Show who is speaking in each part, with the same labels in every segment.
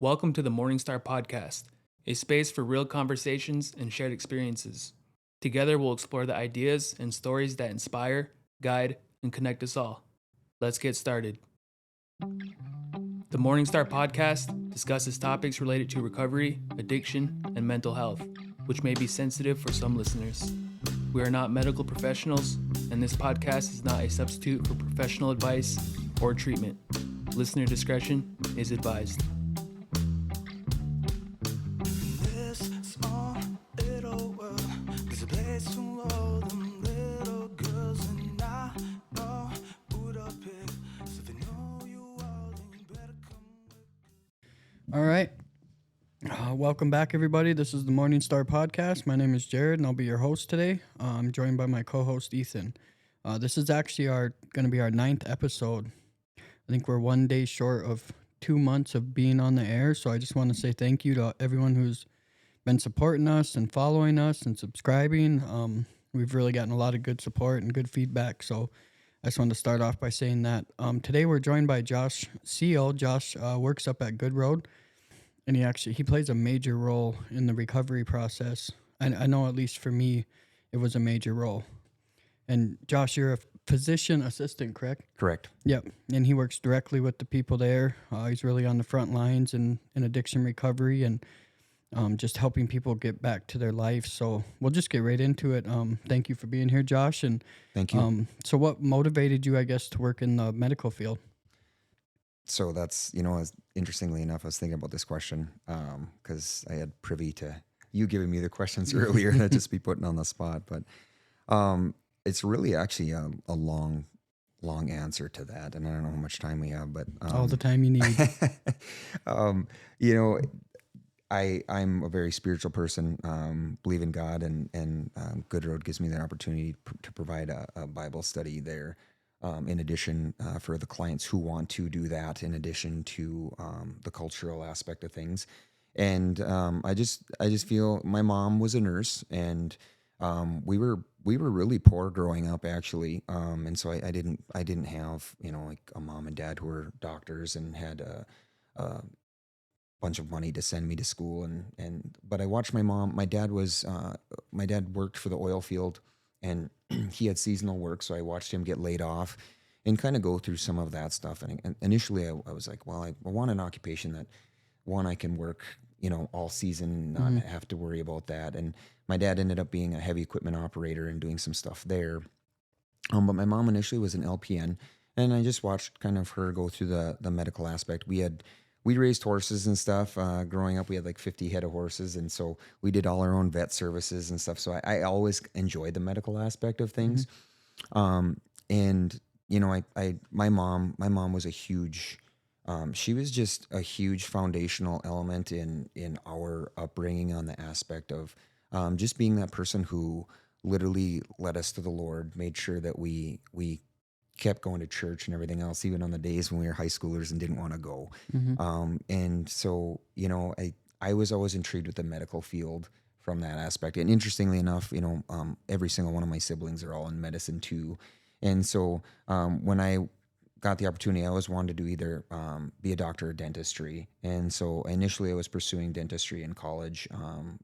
Speaker 1: Welcome to the MorningStar Podcast, a space for real conversations and shared experiences. Together, we'll explore the ideas and stories that inspire, guide, and connect us all. Let's get started. The MorningStar Podcast discusses topics related to recovery, addiction, and mental health, which may be sensitive for some listeners. We are not medical professionals, and this podcast is not a substitute for professional advice or treatment. Listener discretion is advised.
Speaker 2: All right. Welcome back, everybody. This is the MorningStar Podcast. My name is Jared, and I'll be your host today. I'm joined by my co-host, Ethan. This is actually going to be our 9th episode. I think we're 1 day short of 2 months of being on the air, so I just want to say thank you to everyone who's been supporting us and following us and subscribing. We've really gotten a lot of good support and good feedback, so I just wanted to start off by saying that. Today we're joined by Josh Seil. Josh works up at Good Road. And he plays a major role in the recovery process. I know, at least for me, it was a major role. And Josh, you're a physician assistant, correct?
Speaker 3: Correct.
Speaker 2: Yep. And he works directly with the people there. He's really on the front lines in addiction recovery and just helping people get back to their life. So we'll just get right into it. Thank you for being here, Josh. And
Speaker 3: thank you.
Speaker 2: So what motivated you, I guess, to work in the medical field?
Speaker 3: So that's, interestingly enough, I was thinking about this question because I had privy to you giving me the questions earlier and I'd just be putting on the spot. But it's really actually a long answer to that. And I don't know how much time we have, but
Speaker 2: all the time you need.
Speaker 3: I'm a very spiritual person, believe in God, and Good Road gives me the opportunity to provide a Bible study there. In addition, for the clients who want to do that, in addition to the cultural aspect of things, and I just feel my mom was a nurse, and we were really poor growing up, actually, and so I didn't have like a mom and dad who were doctors and had a bunch of money to send me to school, but I watched my mom. My dad worked for the oil field. And he had seasonal work, so I watched him get laid off and kind of go through some of that stuff. And initially, I was like, well, I want an occupation that, one, I can work, all season, not have to worry about that. And my dad ended up being a heavy equipment operator and doing some stuff there. But my mom initially was an LPN, and I just watched kind of her go through the medical aspect. We raised horses and stuff. Growing up, we had like 50 head of horses. And so we did all our own vet services and stuff. So I always enjoyed the medical aspect of things. My mom was a huge, she was just a huge foundational element in our upbringing on the aspect of just being that person who literally led us to the Lord, made sure that we kept going to church and everything else, even on the days when we were high schoolers and didn't want to go. And so, I was always intrigued with the medical field from that aspect. And interestingly enough, every single one of my siblings are all in medicine too. And so when I got the opportunity, I always wanted to do either be a doctor or dentistry. And so initially I was pursuing dentistry in college.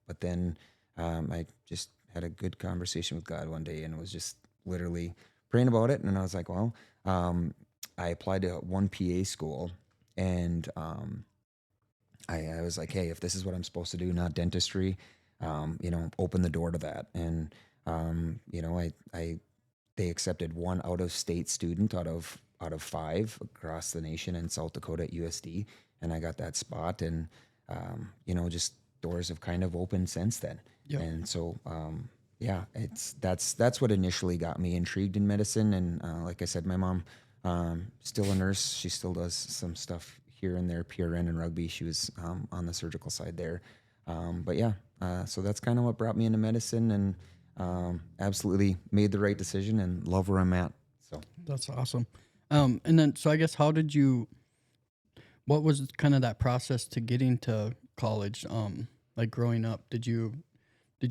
Speaker 3: But then I just had a good conversation with God one day and was just literally praying about it, and I was like, well, I applied to one PA school, and I was like, hey, if this is what I'm supposed to do, not dentistry, open the door to that. And they accepted one out-of-state student out of 5 across the nation in South Dakota at USD, and I got that spot, and just doors have kind of opened since then. Yep. And so yeah, that's what initially got me intrigued in medicine. And like I said, my mom, still a nurse. She still does some stuff here and there, PRN and rugby. She was on the surgical side there. But yeah, so that's kind of what brought me into medicine, and absolutely made the right decision and love where I'm at. So
Speaker 2: that's awesome. And then, so I guess, what was kind of that process to getting to college? Like growing up, did you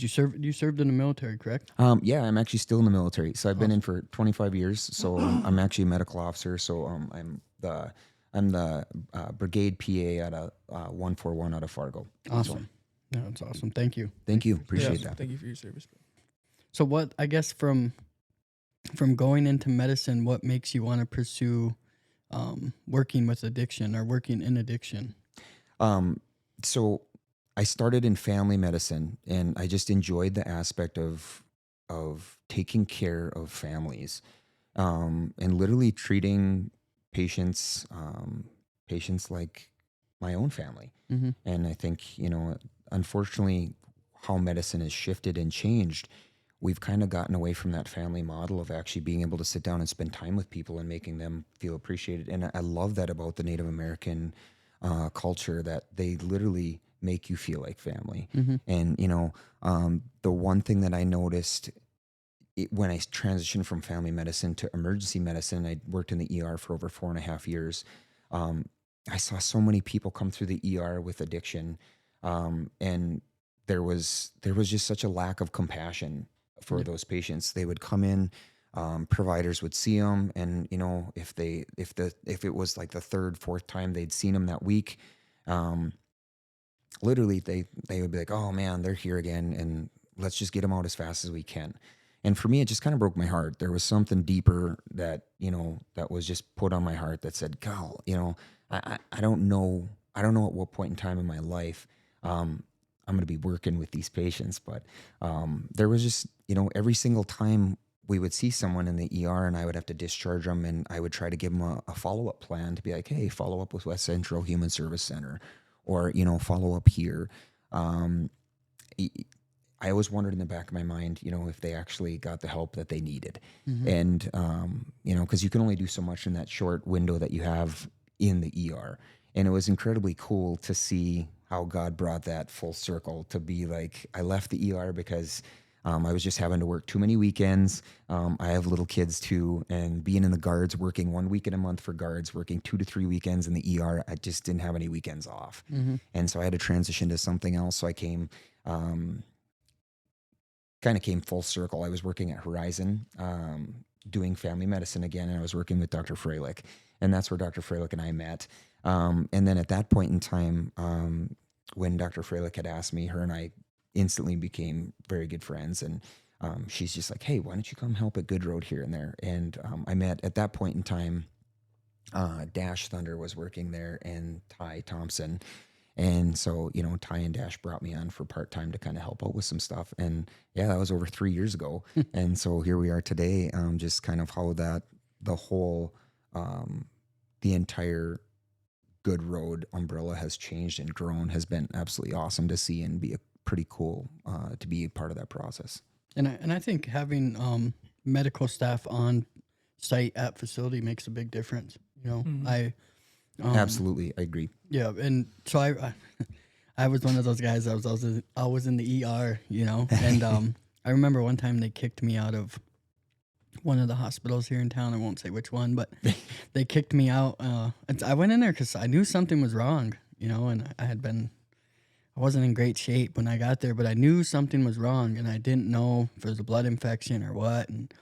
Speaker 2: serve? You served in the military, correct?
Speaker 3: Yeah, I'm actually still in the military. So I've been in for 25 years. So I'm actually a medical officer. So I'm the brigade PA 141 out of Fargo.
Speaker 2: Awesome. Yeah, that's awesome. Thank you.
Speaker 3: Thank you. Appreciate
Speaker 1: Yeah,
Speaker 3: that.
Speaker 1: Thank you for your service, bro.
Speaker 2: So what, I guess from going into medicine, what makes you want to pursue working with addiction or working in addiction?
Speaker 3: So I started in family medicine, and I just enjoyed the aspect of taking care of families, and literally treating patients like my own family.
Speaker 2: Mm-hmm.
Speaker 3: And I think, unfortunately, how medicine has shifted and changed, we've kind of gotten away from that family model of actually being able to sit down and spend time with people and making them feel appreciated. And I love that about the Native American culture, that they literally make you feel like family.
Speaker 2: Mm-hmm.
Speaker 3: And, the one thing that I noticed when I transitioned from family medicine to emergency medicine, I worked in the ER for over 4.5 years. I saw so many people come through the ER with addiction. And there was just such a lack of compassion for those patients. They would come in, providers would see them, and if it was like the third, fourth time they'd seen them that week, literally they would be like, "Oh man, they're here again, and let's just get them out as fast as we can." And for me, it just kind of broke my heart. There was something deeper that that was just put on my heart that said, "God, I don't know at what point in time in my life I'm going to be working with these patients." But there was just, every single time we would see someone in the ER and I would have to discharge them, and I would try to give them a follow-up plan to be like, "Hey, follow up with West Central Human Service Center," or, follow up here. I always wondered in the back of my mind, if they actually got the help that they needed.
Speaker 2: Mm-hmm.
Speaker 3: And, because you can only do so much in that short window that you have in the ER. And it was incredibly cool to see how God brought that full circle, to be like, I left the ER because I was just having to work too many weekends. I have little kids too, and being in the guards, working 1 weekend a month for guards, working 2 to 3 weekends in the ER, I just didn't have any weekends off.
Speaker 2: Mm-hmm.
Speaker 3: And so I had to transition to something else. So I kind of came full circle. I was working at Horizon, doing family medicine again, and I was working with Dr. Freilich, and that's where Dr. Freilich and I met. And then at that point in time, when Dr. Freilich had asked me, her and I instantly became very good friends. And she's just like, "Hey, why don't you come help at Good Road here and there?" And I met at that point in time, Dash Thunder was working there, and Ty Thompson. And so, Ty and Dash brought me on for part-time to kind of help out with some stuff. And yeah, that was over 3 years ago. And so here we are today, just kind of how the whole, the entire Good Road umbrella has changed and grown has been absolutely awesome to see, and be pretty cool to be a part of that process.
Speaker 2: And I think having medical staff on site at facility makes a big difference.
Speaker 1: Mm-hmm.
Speaker 3: Absolutely, I agree.
Speaker 2: Yeah, and so I was one of those guys. I was in the ER, and I remember one time they kicked me out of one of the hospitals here in town. I won't say which one, but they kicked me out. I went in there because I knew something was wrong, and I wasn't in great shape when I got there, but I knew something was wrong, and I didn't know if it was a blood infection or what. And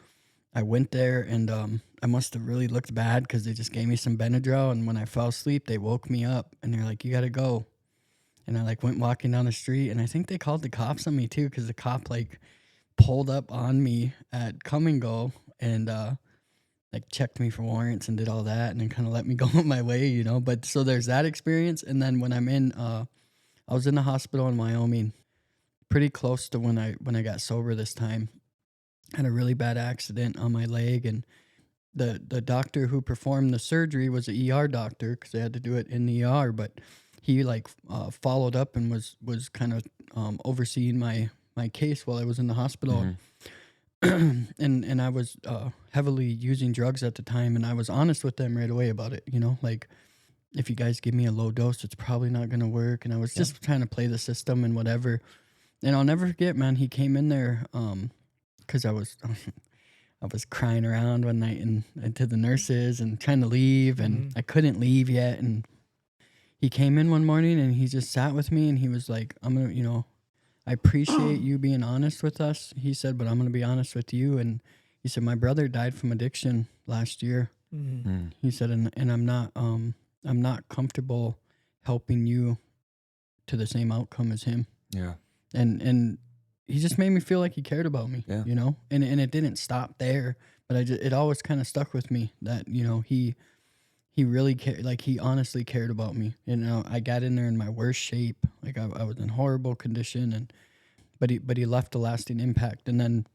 Speaker 2: I went there, and I must have really looked bad because they just gave me some Benadryl, and when I fell asleep, they woke me up, and they're like, "You got to go." And I went walking down the street, and I think they called the cops on me too, because the cop pulled up on me at Come and Go, and checked me for warrants and did all that, and then kind of let me go my way, But so there's that experience, and then when I'm in, I was in the hospital in Wyoming, pretty close to when I got sober this time. Had a really bad accident on my leg, and the doctor who performed the surgery was an ER doctor because they had to do it in the ER, but he followed up and was kind of overseeing my case while I was in the hospital. Mm-hmm. and I was heavily using drugs at the time, and I was honest with them right away about it, if you guys give me a low dose, it's probably not going to work. And I was just trying to play the system and whatever. And I'll never forget, man, he came in there because I was crying around one night and to the nurses and trying to leave, and I couldn't leave yet. And he came in one morning and he just sat with me, and he was like, "I'm going to, I appreciate you being honest with us," he said, "but I'm going to be honest with you." And he said, "My brother died from addiction last year." Mm-hmm. He said, and I'm not comfortable helping you to the same outcome as him.
Speaker 3: Yeah.
Speaker 2: And he just made me feel like he cared about me,
Speaker 3: Yeah.
Speaker 2: you know, and it didn't stop there, but it always kind of stuck with me that, you know, he really cared, like he honestly cared about me. You know, I got in there in my worst shape, like I was in horrible condition, but he left a lasting impact. And then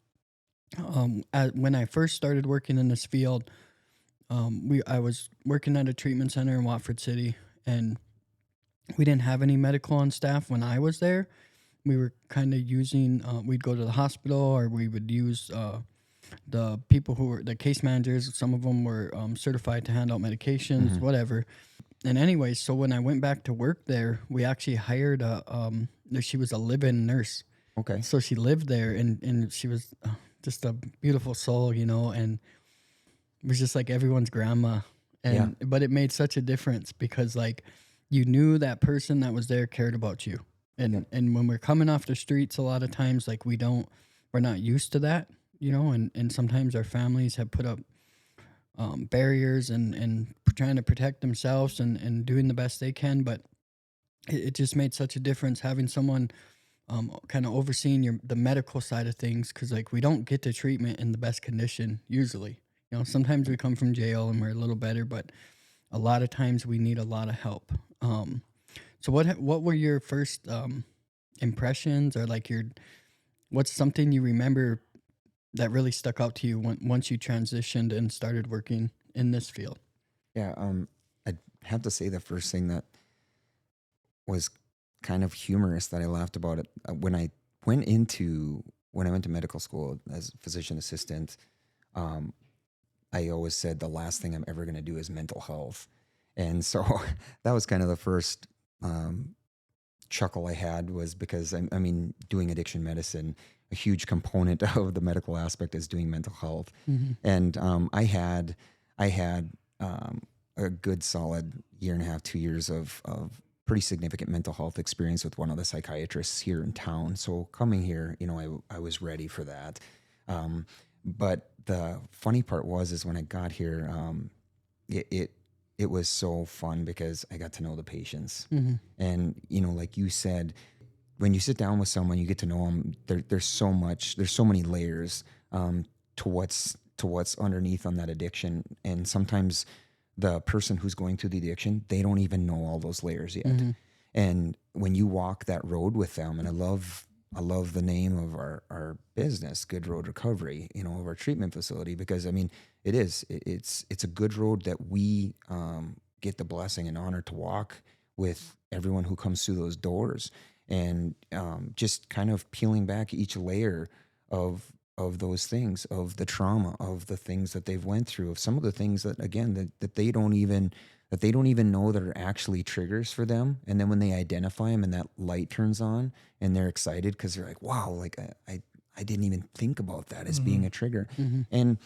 Speaker 2: when I first started working in this field, I was working at a treatment center in Watford City, and we didn't have any medical on staff when I was there. We were kind of using, we'd go to the hospital, or we would use the people who were the case managers. Some of them were certified to hand out medications, whatever. And anyways, so when I went back to work there, we actually hired she was a live-in nurse.
Speaker 3: Okay.
Speaker 2: So she lived there, and she was just a beautiful soul, you know, and it was just like everyone's grandma. And but it made such a difference because like you knew that person that was there cared about you. And when we're coming off the streets, a lot of times like we're not used to that, you know, and sometimes our families have put up barriers and trying to protect themselves and doing the best they can. But it just made such a difference having someone kind of overseeing the medical side of things, because like we don't get to treatment in the best condition usually. You know, sometimes we come from jail and we're a little better, but a lot of times we need a lot of help. So what were your first impressions, or like what's something you remember that really stuck out to you once you transitioned and started working in this field?
Speaker 3: Yeah. I'd have to say the first thing that was kind of humorous that I laughed about it when I went to medical school as a physician assistant. I always said the last thing I'm ever going to do is mental health. And so that was kind of the first chuckle I had, was because I mean, doing addiction medicine, a huge component of the medical aspect is doing mental health. And I had a good solid year and a half, 2 years of pretty significant mental health experience with one of the psychiatrists here in town. So coming here, you know, I was ready for that. But the funny part is when I got here, it was so fun because I got to know the patients. And, you know, like you said, when you sit down with someone, you get to know them. There's so many layers to what's underneath on that addiction. And sometimes the person who's going through the addiction, they don't even know all those layers yet. And when you walk that road with them, and I love the name of our business, Good Road Recovery, you know, of our treatment facility, because I mean, it's a good road that we get the blessing and honor to walk with everyone who comes through those doors, and just kind of peeling back each layer of those things, of the trauma, of the things that they've went through, of some of the things that, again, that they don't even know that are actually triggers for them. And then when they identify them and that light turns on and they're excited because they're like, wow, like I didn't even think about that as being a trigger. And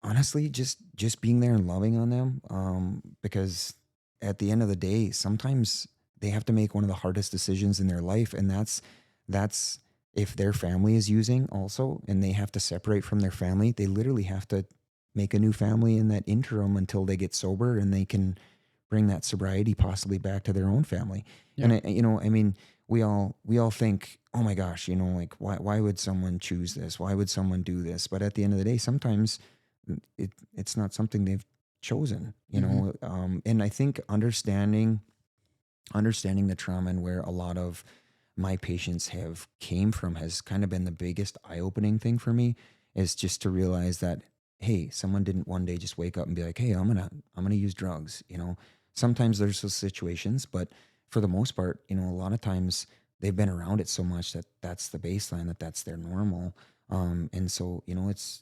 Speaker 3: honestly, just being there and loving on them, because at the end of the day, sometimes they have to make one of the hardest decisions in their life. And that's if their family is using also, and they have to separate from their family, they literally have to make a new family in that interim until they get sober and they can bring that sobriety possibly back to their own family. Yeah. And I mean, we all think, oh my gosh, you know, like why would someone choose this? Why would someone do this? But at the end of the day, sometimes it's not something they've chosen, you know? And I think understanding the trauma and where a lot of my patients have came from has kind of been the biggest eye-opening thing for me, is just to realize that, hey, someone didn't one day just wake up and be like, hey, I'm gonna use drugs. You know, sometimes there's those situations, but for the most part, you know, a lot of times they've been around it so much that that's the baseline, that's their normal. And so, you know, it's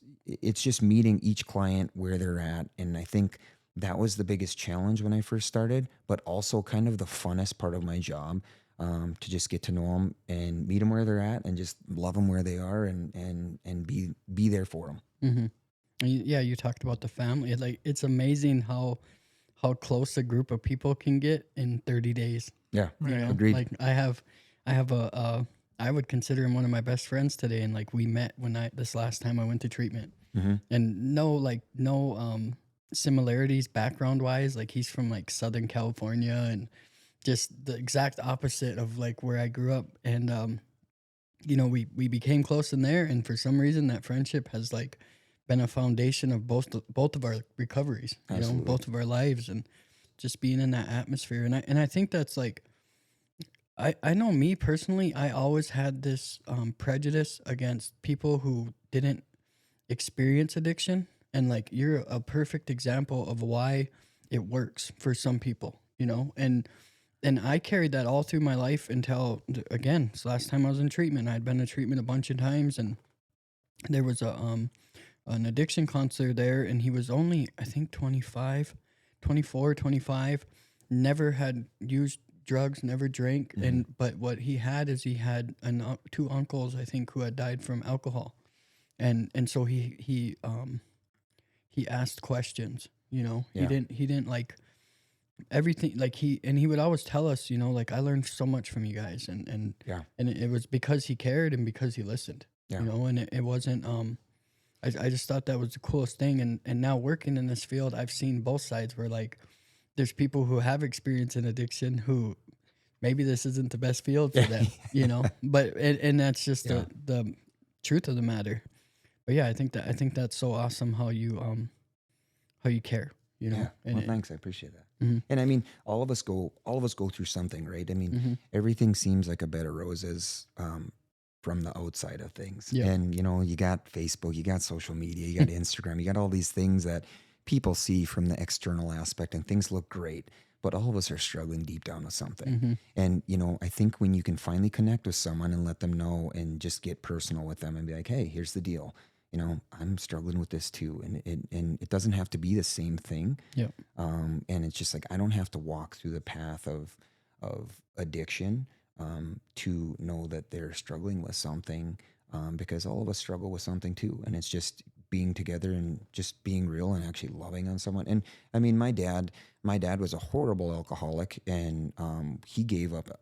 Speaker 3: just meeting each client where they're at. And I think that was the biggest challenge when I first started, but also kind of the funnest part of my job, to just get to know them and meet them where they're at and just love them where they are and be there for them.
Speaker 2: Yeah, you talked about the family. Like, it's amazing how close a group of people can get in 30 days.
Speaker 3: Yeah,
Speaker 2: you know?
Speaker 3: Agreed.
Speaker 2: Like I have I would consider him one of my best friends today, and like we met this last time I went to treatment, and no similarities background wise. Like he's from like Southern California, and just the exact opposite of like where I grew up. And you know, we became close in there, and for some reason that friendship has like been a foundation of both of our recoveries, you know,
Speaker 3: Absolutely.
Speaker 2: both of our lives, and just being in that atmosphere. And I think that's like, I know me personally, I always had this prejudice against people who didn't experience addiction. And like, you're a perfect example of why it works for some people, you know. And I carried that all through my life until, again, it's the last time I was in treatment. I'd been in treatment a bunch of times, and there was a an addiction counselor there, and he was only, I think, 25, 24, 25, never had used drugs, never drank.
Speaker 3: Mhm.
Speaker 2: And but what he had is he had two uncles, I think, who had died from alcohol. And so he asked questions, you know.
Speaker 3: Yeah.
Speaker 2: He didn't like everything, like he would always tell us, you know, like, I learned so much from you guys.
Speaker 3: Yeah.
Speaker 2: And it was because he cared and because he listened,
Speaker 3: Yeah.
Speaker 2: you know. And it wasn't I just thought that was the coolest thing. And now working in this field, I've seen both sides, where like there's people who have experience in addiction who maybe this isn't the best field for them, you know. But and that's just
Speaker 3: Yeah.
Speaker 2: the truth of the matter. But yeah, I think that's so awesome how you care, you know.
Speaker 3: Yeah.
Speaker 2: And
Speaker 3: Well, thanks. I appreciate that.
Speaker 2: Mhm.
Speaker 3: And I mean, all of us go through something, right? I mean,
Speaker 2: Mhm.
Speaker 3: everything seems like a bed of roses from the outside of things.
Speaker 2: Yeah.
Speaker 3: And, you know, you got Facebook, you got social media, you got Instagram, you got all these things that people see from the external aspect, and things look great. But all of us are struggling deep down with something.
Speaker 2: Mhm.
Speaker 3: And, you know, I think when you can finally connect with someone and let them know and just get personal with them and be like, hey, here's the deal. You know, I'm struggling with this too. And it doesn't have to be the same thing.
Speaker 2: Yeah.
Speaker 3: And it's just like, I don't have to walk through the path of addiction to know that they're struggling with something, because all of us struggle with something too. And it's just being together and just being real and actually loving on someone. And I mean, my dad was a horrible alcoholic, and he gave up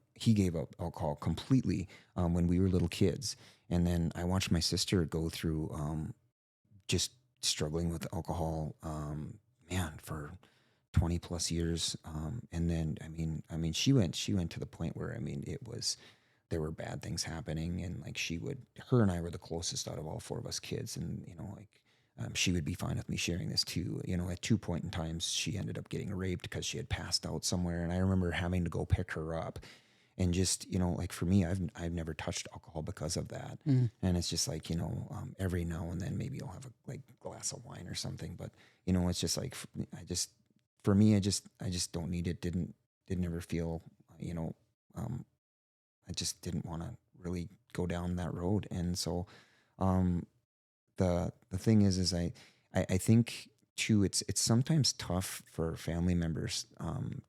Speaker 3: alcohol completely when we were little kids. And then I watched my sister go through just struggling with alcohol, man, for 20 plus years. And then, I mean, she went to the point where, I mean, there were bad things happening, and like her and I were the closest out of all four of us kids. And, you know, like, she would be fine with me sharing this too. You know, at 2 point in times, she ended up getting raped because she had passed out somewhere. And I remember having to go pick her up. And just, you know, like for me, I've never touched alcohol because of that.
Speaker 2: Mhm.
Speaker 3: And it's just like, you know, every now and then maybe I'll have a glass of wine or something. But, you know, it's just like, for me, I just don't need it. Didn't ever feel, you know, I just didn't want to really go down that road. And so, the thing is I think too, it's sometimes tough for family members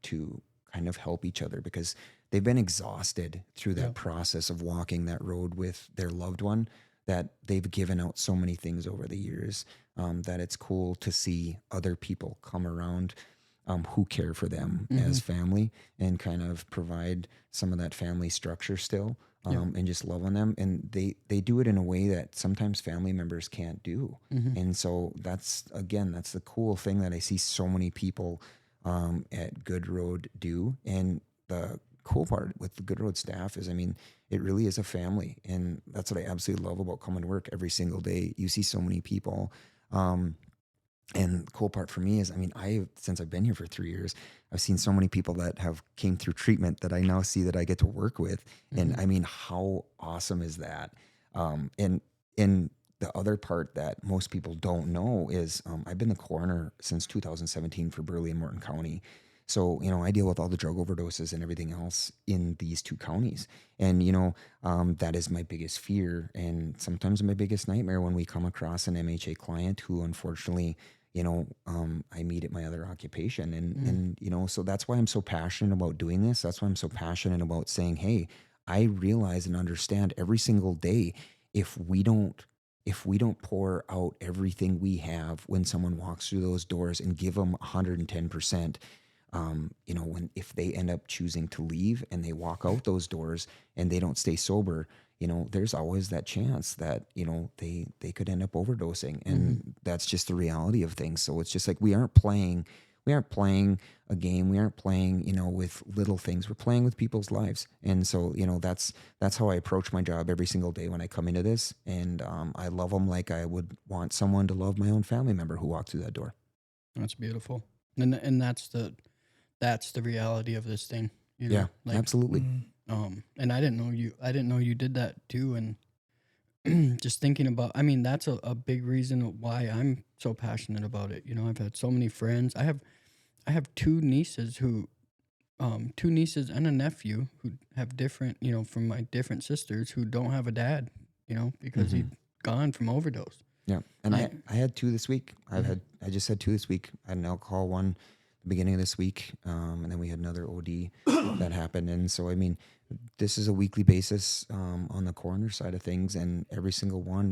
Speaker 3: to kind of help each other, because they've been exhausted through that
Speaker 2: Yeah.
Speaker 3: process of walking that road with their loved one, that they've given out so many things over the years, that it's cool to see other people come around who care for them as family, and kind of provide some of that family structure still,
Speaker 2: Yeah.
Speaker 3: and just love on them. And they do it in a way that sometimes family members can't do. And so that's the cool thing that I see so many people at Good Road do. And the cool part with the Good Road staff is, I mean, it really is a family. And that's what I absolutely love about coming to work every single day. You see so many people. And the cool part for me is, I mean, since I've been here for 3 years, I've seen so many people that have came through treatment that I now see that I get to work with. And I mean, how awesome is that? And the other part that most people don't know is, I've been the coroner since 2017 for Burleigh and Morton County. So, you know, I deal with all the drug overdoses and everything else in these two counties. And, you know, that is my biggest fear, and sometimes my biggest nightmare, when we come across an MHA client who, unfortunately, you know, I meet at my other occupation. And, you know, so that's why I'm so passionate about doing this. That's why I'm so passionate about saying, hey, I realize and understand every single day, if we don't pour out everything we have when someone walks through those doors and give them 110%, you know, if they end up choosing to leave and they walk out those doors and they don't stay sober, you know, there's always that chance that, you know, they could end up overdosing. And that's just the reality of things. So it's just like, we aren't playing playing a game. We aren't playing, with little things. We're playing with people's lives. And so, that's how I approach my job every single day when I come into this. And I love them like I would want someone to love my own family member who walked through that door.
Speaker 2: That's beautiful. And that's the reality of this thing.
Speaker 3: Yeah, absolutely.
Speaker 2: And I didn't know you did that too. And just thinking about, that's a big reason why I'm so passionate about it. I've had so many friends. I have two nieces and a nephew who have different, from my different sisters who don't have a dad, because he'd gone from overdose.
Speaker 3: Yeah. And I had two this week. I just had two this week. I had an alcohol one the beginning of this week. And then we had another OD that happened. And so, this is a weekly basis on the coroner side of things, and every single one,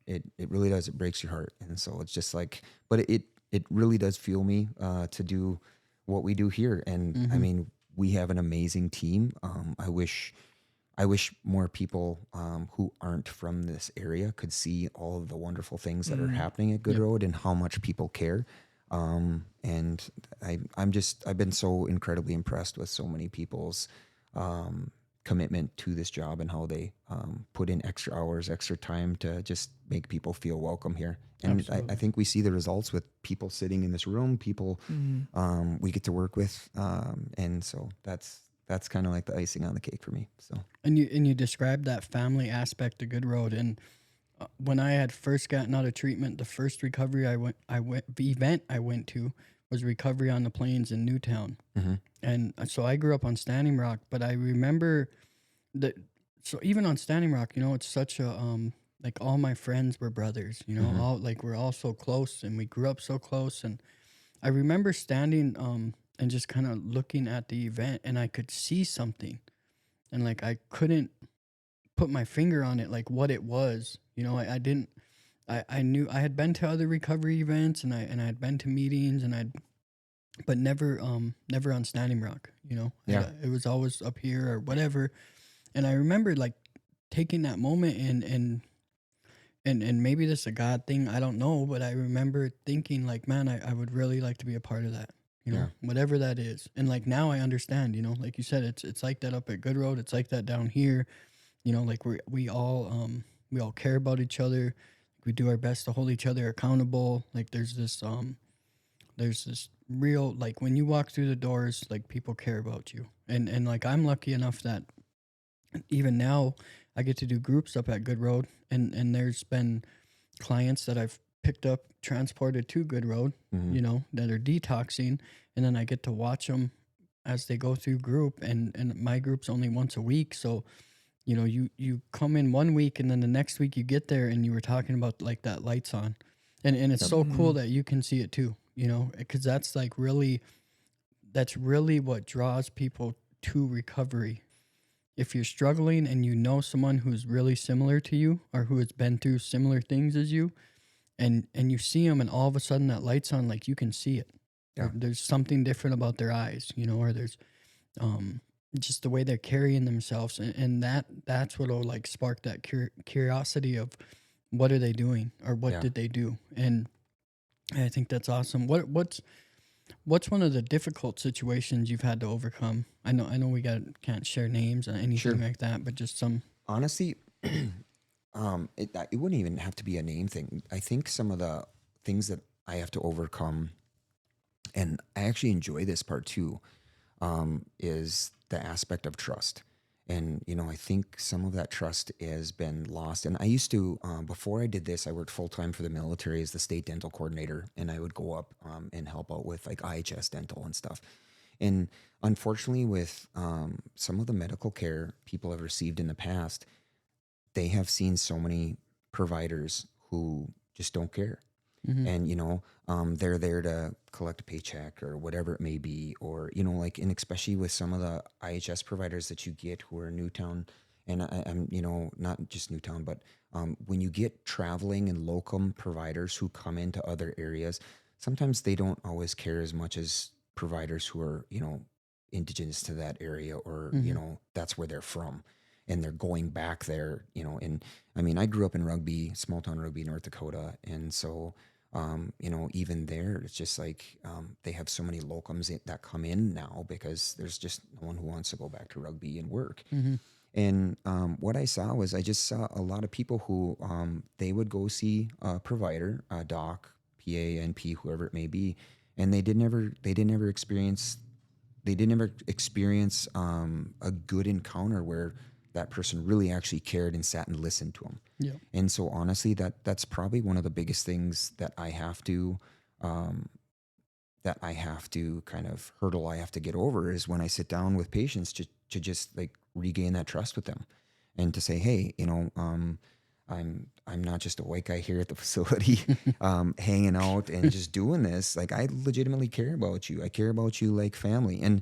Speaker 3: it really does. It breaks your heart. And so it's just like, but it really does fuel me to do what we do here. And we have an amazing team. I wish more people who aren't from this area could see all of the wonderful things that are happening at Good Road and how much people care. And I've been so incredibly impressed with so many people's commitment to this job and how they put in extra hours, extra time to just make people feel welcome here. And I think we see the results with people sitting in this room, people we get to work with. And so that's kind of like the icing on the cake for me. So,
Speaker 2: and you described that family aspect of Good Road. And when I had first gotten out of treatment, the first recovery event I went to was Recovery on the Plains in Newtown. And so I grew up on Standing Rock, but I remember that. So even on Standing Rock, it's such a, like all my friends were brothers, all like we're all so close and we grew up so close. And I remember standing, and just kind of looking at the event, and I could see something, and like, I couldn't put my finger on it, like what it was, I knew I had been to other recovery events, and I had been to meetings, but never on Standing Rock,
Speaker 3: Yeah.
Speaker 2: It was always up here or whatever. And I remember like taking that moment and maybe this is a God thing, I don't know, but I remember thinking like, man, I would really like to be a part of that, whatever that is. And like now I understand, like you said, it's like that up at Good Road, it's like that down here, like we all care about each other. We do our best to hold each other accountable. Like there's this real, like when you walk through the doors, like people care about you. And like I'm lucky enough that even now I get to do groups up at Good Road, and there's been clients that I've picked up, transported to Good Road, that are detoxing, and then I get to watch them as they go through group, and my group's only once a week. So, you come in 1 week, and then the next week you get there, and you were talking about like that lights on, and it's so cool that you can see it too, because that's really what draws people to recovery. If you're struggling and someone who's really similar to you or who has been through similar things as you, and you see them, and all of a sudden that light's on, like you can see it.
Speaker 3: Yeah.
Speaker 2: There's something different about their eyes, or there's just the way they're carrying themselves, and that's what'll like spark that curiosity of what are they doing or what did they do. And I think that's awesome. What's one of the difficult situations you've had to overcome? I know we can't share names or anything like that, but just some.
Speaker 3: Honestly, it wouldn't even have to be a name thing. I think some of the things that I have to overcome, and I actually enjoy this part too, is the aspect of trust. And, I think some of that trust has been lost. And I used to, before I did this, I worked full-time for the military as the state dental coordinator. And I would go up and help out with like IHS dental and stuff. And unfortunately, with some of the medical care people have received in the past, they have seen so many providers who just don't care. And, they're there to collect a paycheck or whatever it may be, or, like, and especially with some of the IHS providers that you get who are Newtown, and I'm, not just Newtown, but when you get traveling and locum providers who come into other areas, sometimes they don't always care as much as providers who are, indigenous to that area, or, that's where they're from. And they're going back there, and I grew up in Rugby, small town Rugby, North Dakota. And so Even there, it's just like they have so many locums that come in now because there's just no one who wants to go back to rugby and work.
Speaker 2: Mm-hmm.
Speaker 3: And what I saw was I just saw a lot of people who they would go see a provider, a doc, PA, NP, whoever it may be, and they didn't ever experience a good encounter where that person really actually cared and sat and listened to them.
Speaker 2: Yeah.
Speaker 3: And so honestly, that's probably one of the biggest things that I have to kind of hurdle I have to get over is when I sit down with patients to just like regain that trust with them and to say, hey, I'm not just a white guy here at the facility, hanging out and just doing this. Like I legitimately care about you. I care about you like family. And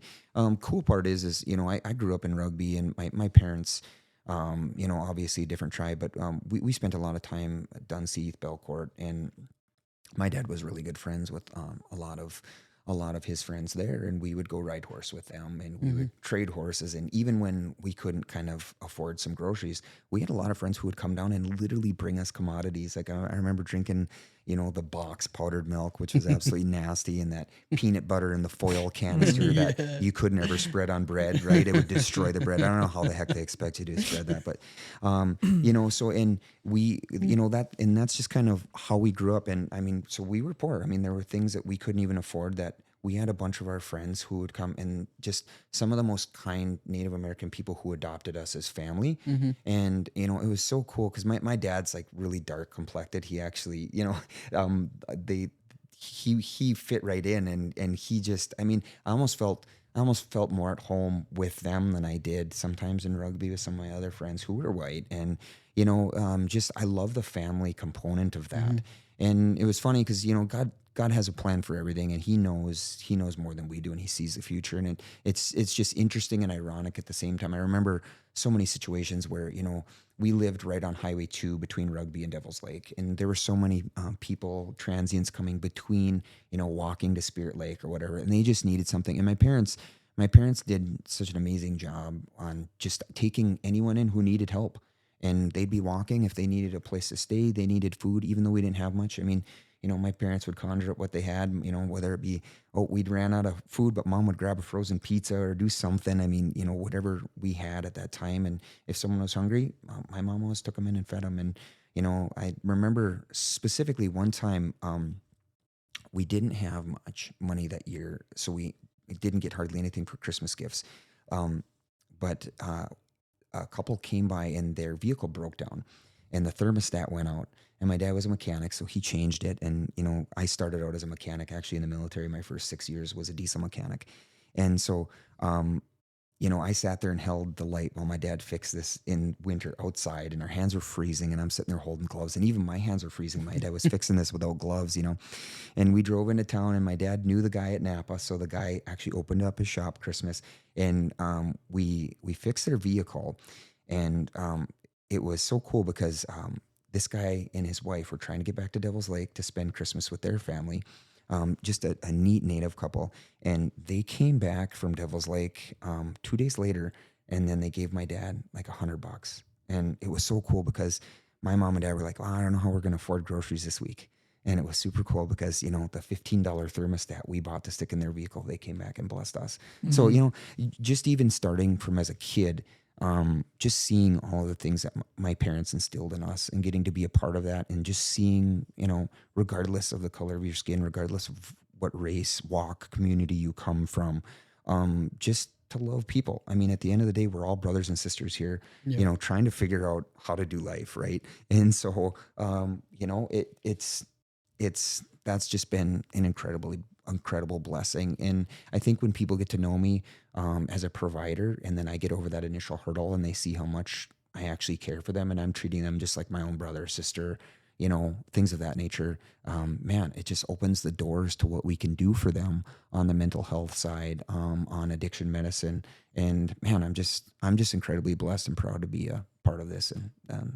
Speaker 3: cool part is I grew up in rugby and my parents, obviously a different tribe, but we spent a lot of time at Dunseith, Belcourt, and my dad was really good friends with a lot of his friends there, and we would go ride horse with them, and we would trade horses. And even when we couldn't kind of afford some groceries, we had a lot of friends who would come down and literally bring us commodities. Like I remember drinking, the box powdered milk, which was absolutely nasty, and that peanut butter in the foil canister that you couldn't ever spread on bread, right? It would destroy the bread. I don't know how the heck they expect you to spread that, but so and we, and that's just kind of how we grew up. And I mean, so we were poor. I mean, there were things that we couldn't even afford that we had a bunch of our friends who would come, and just some of the most kind Native American people who adopted us as family. And, it was so cool because my dad's like really dark complected. He actually, he fit right in, and he just, I mean, I almost felt more at home with them than I did sometimes in rugby with some of my other friends who were white. And, just, I love the family component of that. And it was funny because, God has a plan for everything, and he knows more than we do, and he sees the future. And it's just interesting and ironic at the same time. I remember so many situations where, we lived right on Highway 2 between Rugby and Devil's Lake. And there were so many people, transients coming between, walking to Spirit Lake or whatever. And they just needed something. And my parents did such an amazing job on just taking anyone in who needed help. And they'd be walking if they needed a place to stay, they needed food, even though we didn't have much. I mean, my parents would conjure up what they had, whether it be, we'd ran out of food, but mom would grab a frozen pizza or do something. I mean, whatever we had at that time. And if someone was hungry, my mom always took them in and fed them. And, I remember specifically one time, we didn't have much money that year. So we didn't get hardly anything for Christmas gifts. But a couple came by and their vehicle broke down and the thermostat went out. And my dad was a mechanic, so he changed it. And, I started out as a mechanic. Actually, in the military, my first 6 years was a diesel mechanic. And so, I sat there and held the light while my dad fixed this in winter outside, and our hands were freezing, and I'm sitting there holding gloves. And even my hands were freezing. My dad was fixing this without gloves, And we drove into town, and my dad knew the guy at Napa. So the guy actually opened up his shop Christmas, and we fixed their vehicle. And it was so cool because this guy and his wife were trying to get back to Devil's Lake to spend Christmas with their family. Just a neat Native couple. And they came back from Devil's Lake 2 days later, and then they gave my dad like $100. And it was so cool because my mom and dad were like, I don't know how we're going to afford groceries this week. And it was super cool because, the $15 thermostat we bought to stick in their vehicle, they came back and blessed us. So, just even starting from as a kid, just seeing all the things that my parents instilled in us and getting to be a part of that, and just seeing, regardless of the color of your skin, regardless of what race, walk, community you come from, just to love people. I mean, at the end of the day, we're all brothers and sisters here, trying to figure out how to do life. Right. And so, that's just been an incredible blessing. And I think when people get to know me as a provider, and then I get over that initial hurdle and they see how much I actually care for them and I'm treating them just like my own brother or sister, things of that nature, man, it just opens the doors to what we can do for them on the mental health side, on addiction medicine. And man, I'm just incredibly blessed and proud to be a part of this. And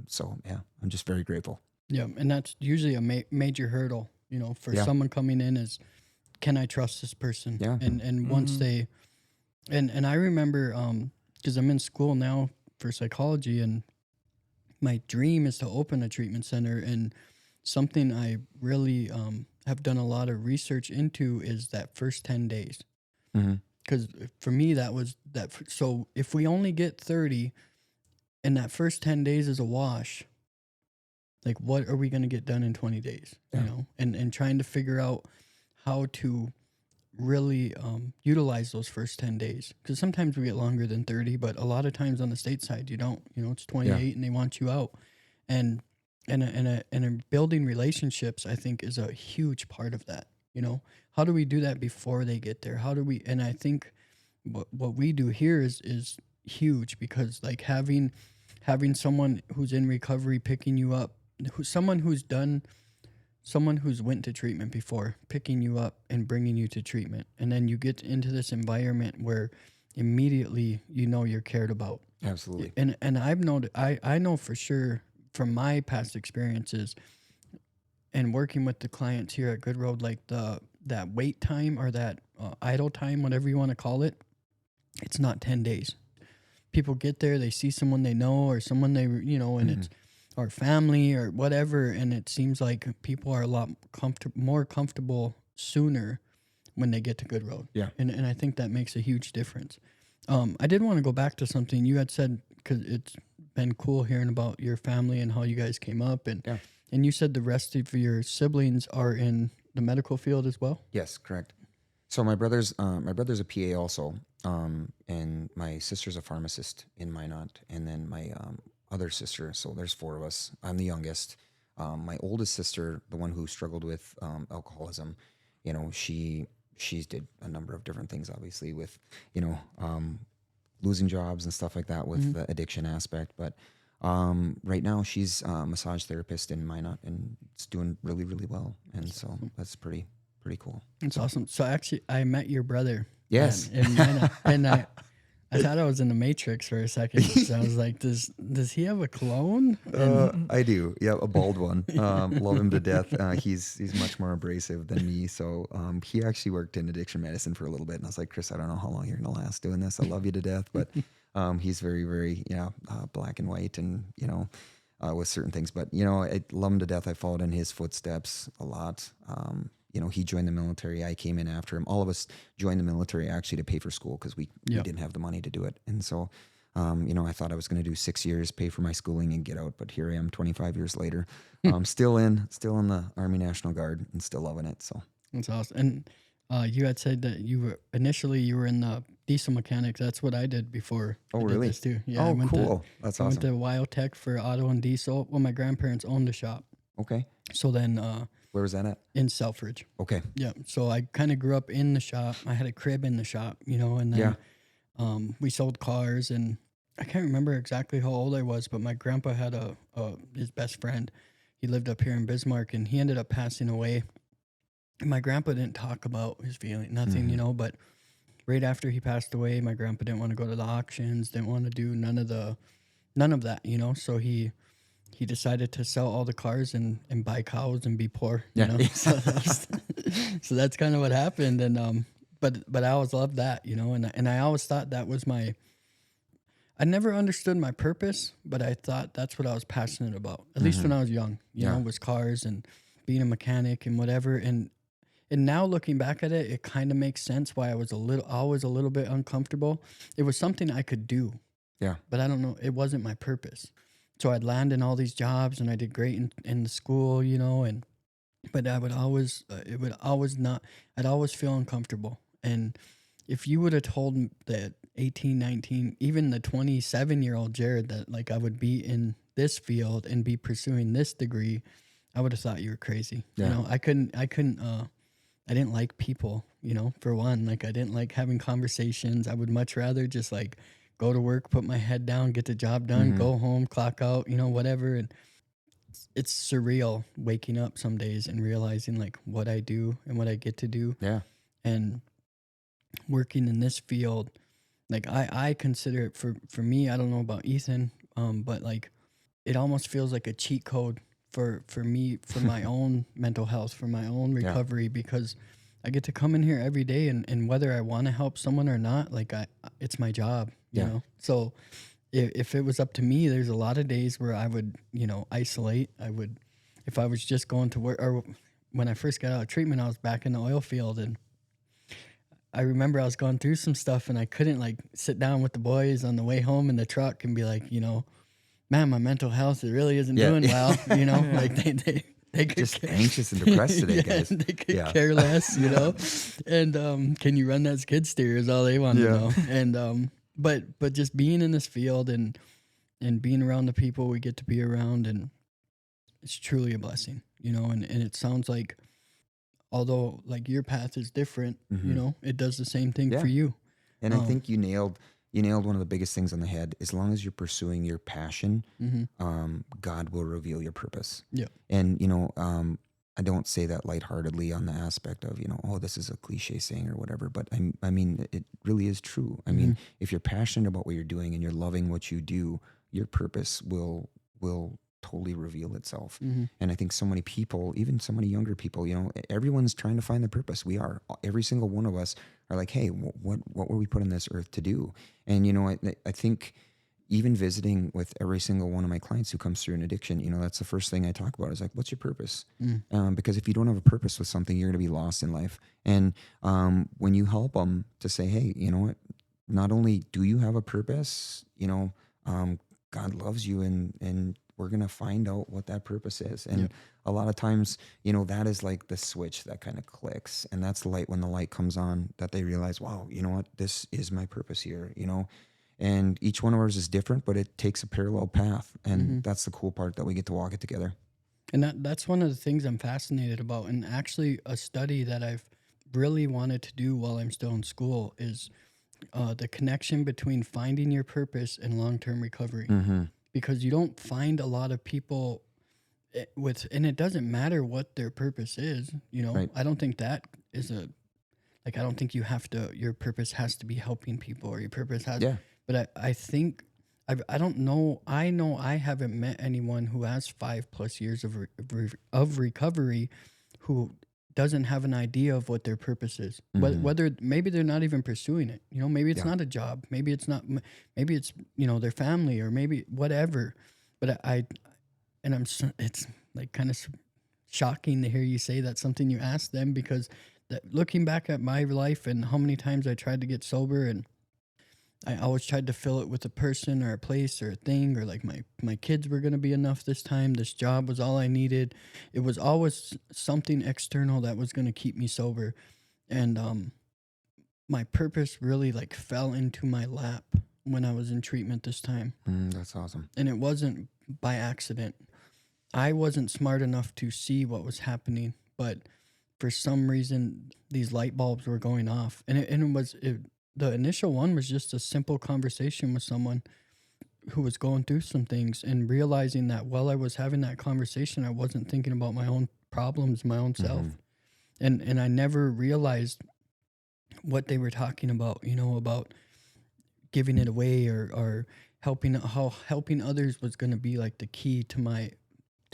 Speaker 3: so, yeah, I'm just very grateful.
Speaker 2: Yeah. And that's usually a major hurdle, for someone coming in is, can I trust this person?
Speaker 3: Yeah.
Speaker 2: And once they, and I remember, cause I'm in school now for psychology, and my dream is to open a treatment center. And something I really have done a lot of research into is that first 10 days.
Speaker 3: Mm-hmm.
Speaker 2: Because for me, that was that. So if we only get 30 and that first 10 days is a wash, like what are we going to get done in 20 days?
Speaker 3: Yeah.
Speaker 2: You know, and trying to figure out how to really utilize those first 10 days. Because sometimes we get longer than 30, but a lot of times on the state side, you don't. You know, it's 28 and they want you out. And building relationships, I think, is a huge part of that. You know, how do we do that before they get there? How do we? And I think what we do here is huge, because like having someone who's in recovery picking you up, someone who's went to treatment before, picking you up and bringing you to treatment, and then you get into this environment where immediately you know you're cared about.
Speaker 3: Absolutely.
Speaker 2: And I've noted, I know for sure from my past experiences and working with the clients here at Good Road, like that wait time or that idle time, whatever you want to call it, it's not 10 days. People get there, they see someone they know or someone they, you know, and it's or family or whatever, and it seems like people are a lot more comfortable sooner when they get to Good Road.
Speaker 3: Yeah.
Speaker 2: And I think that makes a huge difference. I did want to go back to something you had said, because it's been cool hearing about your family and how you guys came up, and you said the rest of your siblings are in the medical field as well.
Speaker 3: Yes, correct. So my brother's a PA also, and my sister's a pharmacist in Minot, and then my other sister. So there's 4 of us. I'm the youngest. My oldest sister, the one who struggled with alcoholism, you know, she's did a number of different things, obviously, with, you know, losing jobs and stuff like that with the addiction aspect. But right now she's a massage therapist in Minot, and it's doing really, really well. And so that's pretty cool.
Speaker 2: That's awesome. So actually, I met your brother.
Speaker 3: Yes.
Speaker 2: In Minot, and I thought I was in the Matrix for a second. So I was like, does he have a clone?
Speaker 3: I do. Yeah, a bald one. Love him to death. He's much more abrasive than me. So he actually worked in addiction medicine for a little bit. And I was like, Chris, I don't know how long you're going to last doing this. I love you to death. But he's very, very, black and white, and, you know, with certain things. But, you know, I love him to death. I followed in his footsteps a lot. You know, he joined the military. I came in after him. All of us joined the military actually to pay for school, because we didn't have the money to do it. And so, you know, I thought I was going to do 6 years, pay for my schooling, and get out. But here I am 25 years later, still in the Army National Guard, and still loving it. So
Speaker 2: that's awesome. And you had said that you were in the diesel mechanic. That's what I did before.
Speaker 3: Oh,
Speaker 2: I did
Speaker 3: really?
Speaker 2: this too. Yeah.
Speaker 3: Oh, cool. That's awesome.
Speaker 2: I went to Wyotech for auto and diesel. Well, my grandparents owned the shop.
Speaker 3: Okay.
Speaker 2: So then,
Speaker 3: where was that at?
Speaker 2: In Selfridge.
Speaker 3: Okay.
Speaker 2: Yeah. So I kind of grew up in the shop. I had a crib in the shop, you know, and then we sold cars, and I can't remember exactly how old I was, but my grandpa had his best friend. He lived up here in Bismarck, and he ended up passing away. And my grandpa didn't talk about his feeling, nothing, you know, but right after he passed away, my grandpa didn't want to go to the auctions, didn't want to do none of that, you know, so he decided to sell all the cars and buy cows and be poor, you know. So that's kind of what happened. And but I always loved that, you know, and I always thought that was I never understood my purpose, but I thought that's what I was passionate about, at least when I was young, you know, was cars and being a mechanic and whatever. And now looking back at it, it kind of makes sense why I was always a little bit uncomfortable. It was something I could do.
Speaker 3: Yeah.
Speaker 2: But I don't know, it wasn't my purpose. So I'd land in all these jobs, and I did great in the school, you know, but I would always, I'd always feel uncomfortable. And if you would have told that 18, 19, even the 27-year-old Jared that like I would be in this field and be pursuing this degree, I would have thought you were crazy.
Speaker 3: Yeah.
Speaker 2: You know, I didn't like people, you know, for one. Like I didn't like having conversations. I would much rather just like go to work, put my head down, get the job done, go home, clock out, you know, whatever. And it's surreal waking up some days and realizing like what I do and what I get to do.
Speaker 3: Yeah.
Speaker 2: And working in this field, like I consider it for me, I don't know about Ethan, but like it almost feels like a cheat code for me, for my own mental health, for my own recovery, because I get to come in here every day, and whether I want to help someone or not, like it's my job, you know? So if it was up to me, there's a lot of days where I would, you know, isolate. if I was just going to work, or when I first got out of treatment, I was back in the oil field, and I remember I was going through some stuff, and I couldn't like sit down with the boys on the way home in the truck and be like, man, my mental health, it really isn't doing well, like they could
Speaker 3: just anxious and depressed today, guys.
Speaker 2: They could care less, and can you run that skid steer is all they want to know. And but just being in this field and being around the people we get to be around, and it's truly a blessing, and it sounds like, although like your path is different, it does the same thing for you.
Speaker 3: And I think you nailed one of the biggest things on the head. As long as you're pursuing your passion, God will reveal your purpose.
Speaker 2: Yeah.
Speaker 3: And, I don't say that lightheartedly on the aspect of, this is a cliche saying or whatever, but I mean, it really is true. I mean, if you're passionate about what you're doing and you're loving what you do, your purpose will totally reveal itself. And I think so many people, even so many younger people, everyone's trying to find their purpose. We are, every single one of us are like, hey, what were we put on this earth to do? And, I think even visiting with every single one of my clients who comes through an addiction, that's the first thing I talk about is like, what's your purpose? Because if you don't have a purpose with something, you're going to be lost in life. And when you help them to say, hey, you know what, not only do you have a purpose, God loves you, and we're going to find out what that purpose is. And a lot of times, that is like the switch that kind of clicks. And that's the light when the light comes on, that they realize, wow, you know what, this is my purpose here, and each one of ours is different, but it takes a parallel path. And that's the cool part, that we get to walk it together.
Speaker 2: And that's one of the things I'm fascinated about. And actually a study that I've really wanted to do while I'm still in school is the connection between finding your purpose and long-term recovery. Because you don't find a lot of people and it doesn't matter what their purpose is, Right. I don't think that is I don't think your purpose has to be helping people, or your purpose has, but I think, I don't know, I know I haven't met anyone who has 5+ years of recovery who doesn't have an idea of what their purpose is. Whether maybe they're not even pursuing it, maybe it's not a job, maybe it's not, maybe it's, their family, or maybe whatever. But it's like kind of shocking to hear you say that's something you asked them, because looking back at my life and how many times I tried to get sober, and I always tried to fill it with a person or a place or a thing, or like my kids were going to be enough this time. This job was all I needed. It was always something external that was going to keep me sober. And my purpose really like fell into my lap when I was in treatment this time.
Speaker 3: That's awesome.
Speaker 2: And it wasn't by accident. I wasn't smart enough to see what was happening, but for some reason these light bulbs were going off. The initial one was just a simple conversation with someone who was going through some things, and realizing that while I was having that conversation, I wasn't thinking about my own problems, my own self. And I never realized what they were talking about, about giving it away, or how helping others was going to be like the key to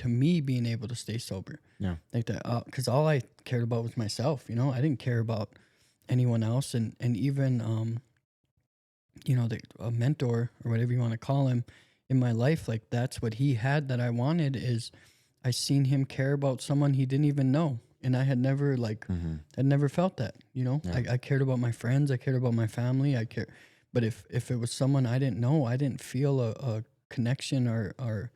Speaker 2: me being able to stay sober.
Speaker 3: Yeah.
Speaker 2: Like that, because all I cared about was myself, I didn't care about anyone else. And even a mentor, or whatever you want to call him, in my life, like that's what he had that I wanted, is I seen him care about someone he didn't even know, and I had never had never felt that. I cared about my friends, I cared about my family, but if it was someone I didn't know, I didn't feel a connection, or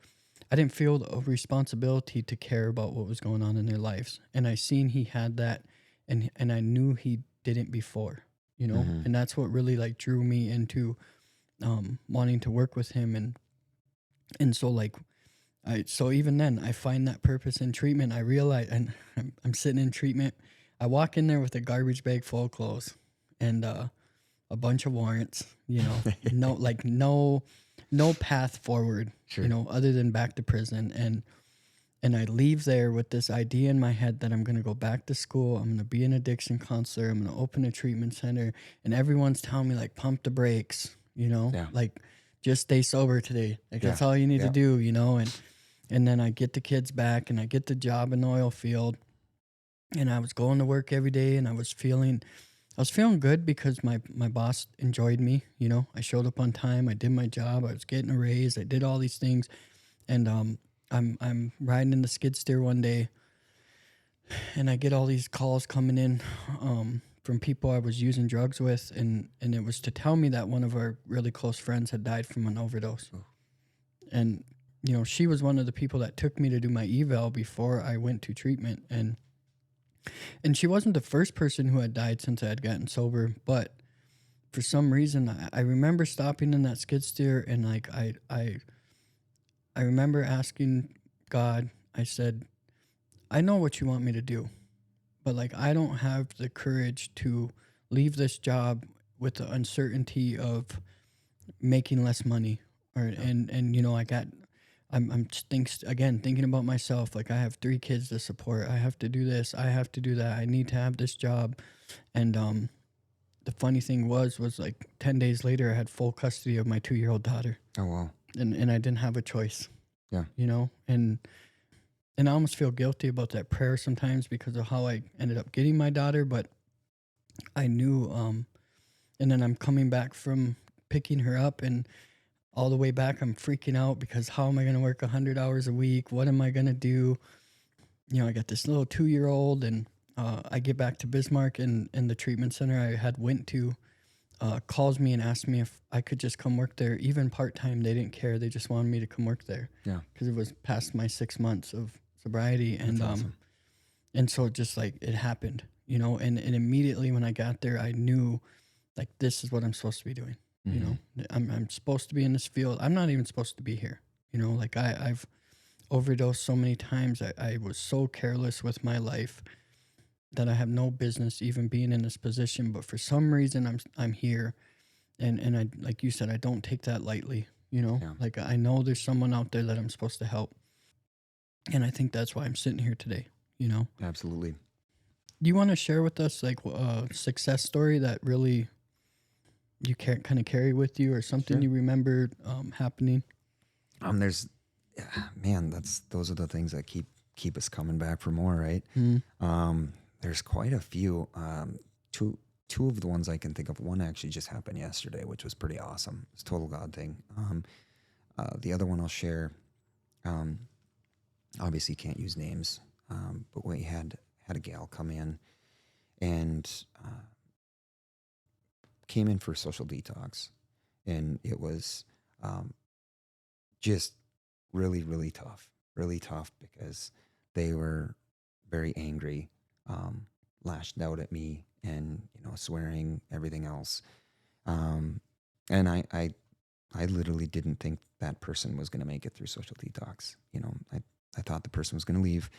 Speaker 2: I didn't feel a responsibility to care about what was going on in their lives. And I seen he had that, and I knew he didn't before, and that's what really like drew me into wanting to work with him. And so even then I find that purpose in treatment. I realize, and I'm sitting in treatment, I walk in there with a garbage bag full of clothes and a bunch of warrants, no path forward,
Speaker 3: Sure.
Speaker 2: Other than back to prison. And I leave there with this idea in my head that I'm going to go back to school. I'm going to be an addiction counselor. I'm going to open a treatment center. And everyone's telling me, like, pump the brakes, like, just stay sober today. Like, that's all you need to do, And then I get the kids back, and I get the job in the oil field. And I was going to work every day, and I was feeling good because my boss enjoyed me. I showed up on time. I did my job. I was getting a raise. I did all these things. And I'm riding in the skid steer one day, and I get all these calls coming in from people I was using drugs with, and it was to tell me that one of our really close friends had died from an overdose.
Speaker 3: Oh.
Speaker 2: And she was one of the people that took me to do my eval before I went to treatment, and she wasn't the first person who had died since I had gotten sober, but for some reason I remember stopping in that skid steer, and like I remember asking God, I said, I know what you want me to do, but like I don't have the courage to leave this job with the uncertainty of making less money, or
Speaker 3: Yeah.
Speaker 2: and I'm thinking about myself. Like I have 3 kids to support. I have to do this. I have to do that. I need to have this job. And the funny thing was like 10 days later, I had full custody of my 2-year-old daughter,
Speaker 3: Oh, wow.
Speaker 2: and I didn't have a choice.
Speaker 3: Yeah.
Speaker 2: And I almost feel guilty about that prayer sometimes because of how I ended up getting my daughter. But I knew, and then I'm coming back from picking her up, and all the way back, I'm freaking out because how am I going to work 100 hours a week? What am I going to do? I got this little 2-year-old, and I get back to Bismarck, and the treatment center I had went to calls me and asked me if I could just come work there, even part-time. They didn't care. They just wanted me to come work there.
Speaker 3: Yeah.
Speaker 2: Because it was past my 6 months of sobriety. And
Speaker 3: That's awesome.
Speaker 2: and so just like it happened, and immediately when I got there, I knew like this is what I'm supposed to be doing. I'm supposed to be in this field. I'm not even supposed to be here. Like I've overdosed so many times. I was so careless with my life that I have no business even being in this position. But for some reason, I'm here, and I, like you said, I don't take that lightly.
Speaker 3: Yeah.
Speaker 2: Like I know there's someone out there that I'm supposed to help, and I think that's why I'm sitting here today.
Speaker 3: Absolutely.
Speaker 2: Do you want to share with us like a success story that really you can't kind of carry with you, or something
Speaker 3: Sure.
Speaker 2: you remember happening?
Speaker 3: There's, those are the things that keep us coming back for more, right? There's quite a few. Two of the ones I can think of. One actually just happened yesterday, which was pretty awesome. It's a total God thing. The other one I'll share. Obviously can't use names, but we had a gal come in and came in for social detox, and it was just really, really tough because they were very angry, lashed out at me, and swearing, everything else. And I literally didn't think that person was going to make it through social detox. I thought the person was going to leave,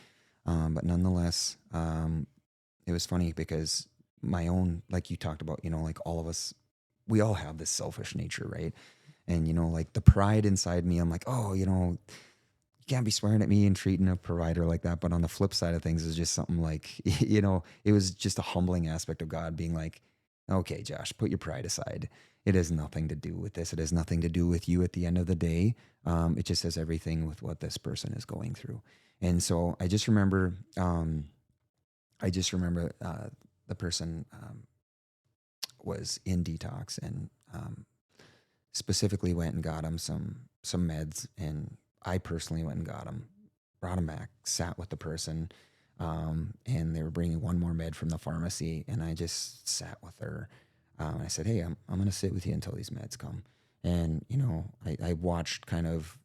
Speaker 3: but nonetheless, it was funny because my own, like you talked about, like all of us, we all have this selfish nature, right? And like the pride inside me, I'm like, oh, you can't be swearing at me and treating a provider like that. But on the flip side of things is just something like, it was just a humbling aspect of God being like, okay, Josh, put your pride aside. It has nothing to do with this. It has nothing to do with you at the end of the day. It just has everything with what this person is going through. And so I just remember, the person was in detox, and specifically went and got him some meds, and I personally went and brought him back, sat with the person, and they were bringing one more med from the pharmacy, and I just sat with her. I said, hey, I'm going to sit with you until these meds come. And, I watched kind of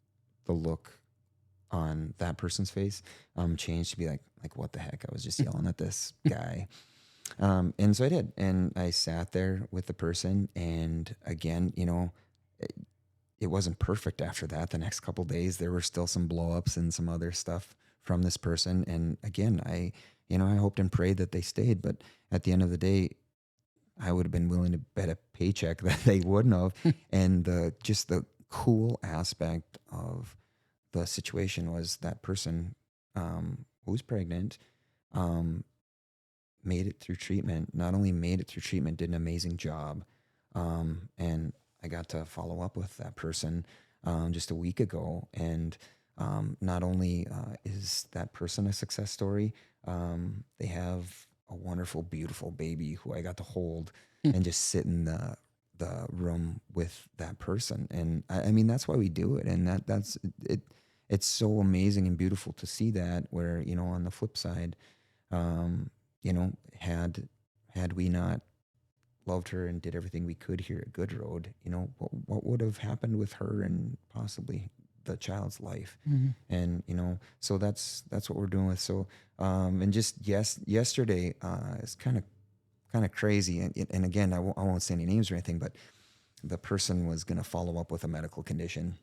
Speaker 3: the look on that person's face change to be like, what the heck? I was just yelling at this guy. And so I did. And I sat there with the person. And again, it wasn't perfect after that. The next couple of days, there were still some blow-ups and some other stuff from this person. And again, I hoped and prayed that they stayed. But at the end of the day, I would have been willing to bet a paycheck that they wouldn't have. And the cool aspect of the situation was that person who was pregnant made it through treatment. Not only made it through treatment, did an amazing job. And I got to follow up with that person just a week ago. And not only is that person a success story, they have a wonderful, beautiful baby who I got to hold and just sit in the room with that person. And I mean, that's why we do it. And that's it. it's so amazing and beautiful to see that, where, you know, on the flip side, you know, had we not loved her and did everything we could here at Good Road, you know, what would have happened with her and possibly the child's life. And, you know, so that's what we're doing with. So, and just yesterday, it's kind of crazy. And again, I won't say any names or anything, but the person was going to follow up with a medical condition.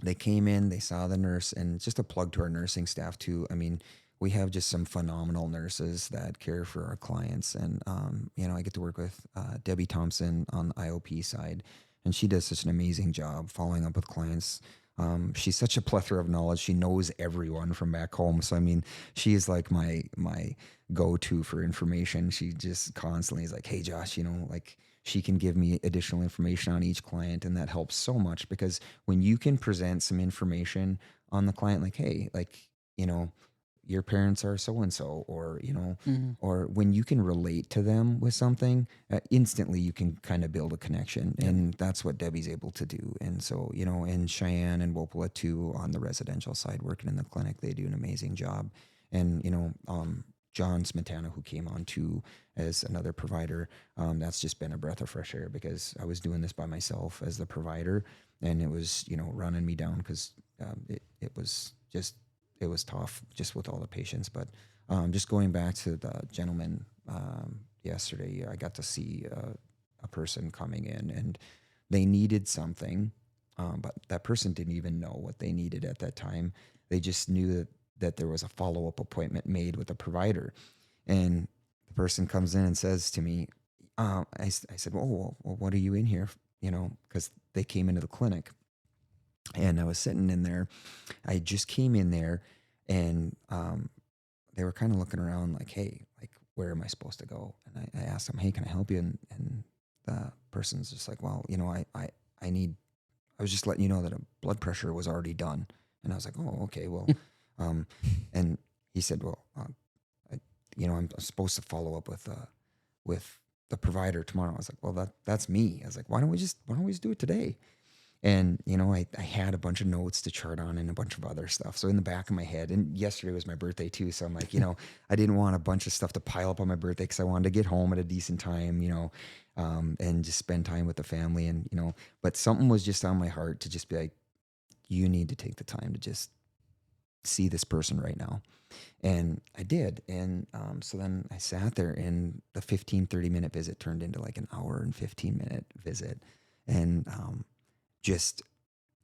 Speaker 3: They came in, they saw the nurse, and just a plug to our nursing staff too. I mean, we have just some phenomenal nurses that care for our clients. And, you know, I get to work with Debbie Thompson on the IOP side, and she does such an amazing job following up with clients. She's such a plethora of knowledge. She knows everyone from back home. So, I mean, she is like my go-to for information. She just constantly is like, hey, Josh, you know, like, she can give me additional information on each client. And that helps so much, because when you can present some information on the client, like, hey, like, you know, your parents are so-and-so, or, you know, or when you can relate to them with something, instantly you can kind of build a connection. And that's what Debbie's able to do. And so, you know, and Cheyenne and Wopala too, on the residential side, working in the clinic, they do an amazing job. And, you know, John Smetana, who came on too as another provider, that's just been a breath of fresh air, because I was doing this by myself as the provider, and it was, you know, running me down, because it was tough just with all the patients. But just going back to the gentleman yesterday, I got to see a person coming in, and they needed something, but that person didn't even know what they needed at that time. They just knew that there was a follow-up appointment made with a provider. And the person comes in and says to me, I said, well, what are you in here? You know, because they came into the clinic. And I was sitting in there. I just came in there, and they were kind of looking around like, hey, like, where am I supposed to go? And I asked them, hey, can I help you? And the person's just like, well, you know, I was just letting you know that a blood pressure was already done. And I was like, oh, okay, well, and he said, well, you know, I'm supposed to follow up with the provider tomorrow. I was like, well, that's me. I was like, why don't we just do it today? And, you know, I had a bunch of notes to chart on and a bunch of other stuff. So in the back of my head, and yesterday was my birthday too. So I'm like, you know, I didn't want a bunch of stuff to pile up on my birthday, because I wanted to get home at a decent time, you know, and just spend time with the family. And, you know, but something was just on my heart to just be like, you need to take the time to just see this person right now. And I did. And so then I sat there, and the 30-minute visit turned into like an hour and 15-minute visit. And just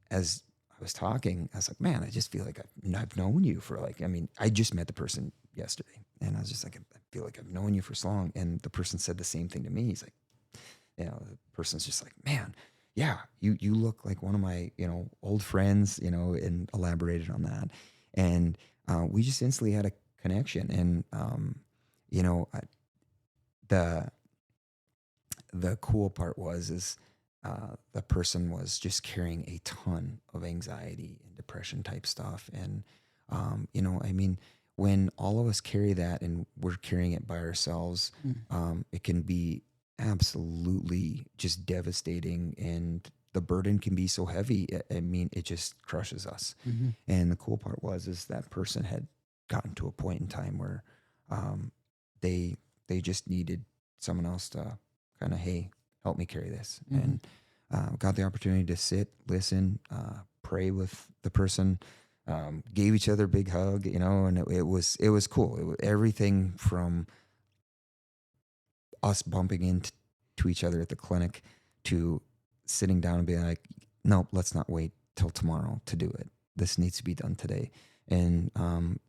Speaker 3: as I was talking, I was like, man, I just feel like I've known you for like, I mean, I just met the person yesterday, and I was just like, I feel like I've known you for so long. And the person said the same thing to me. He's like, you know, the person's just like, man, yeah, you look like one of my, you know, old friends, you know, and elaborated on that. And we just instantly had a connection. And, you know, the cool part is the person was just carrying a ton of anxiety and depression type stuff. And, you know, I mean, when all of us carry that and we're carrying it by ourselves, it can be absolutely just devastating, and the burden can be so heavy. I mean, it just crushes us. And the cool part is that person had gotten to a point in time where they just needed someone else to kind of, hey, help me carry this. And got the opportunity to sit, listen, pray with the person, gave each other a big hug, you know, and it was cool. It was everything from us bumping into each other at the clinic to sitting down and being like, nope, let's not wait till tomorrow to do it. This needs to be done today. And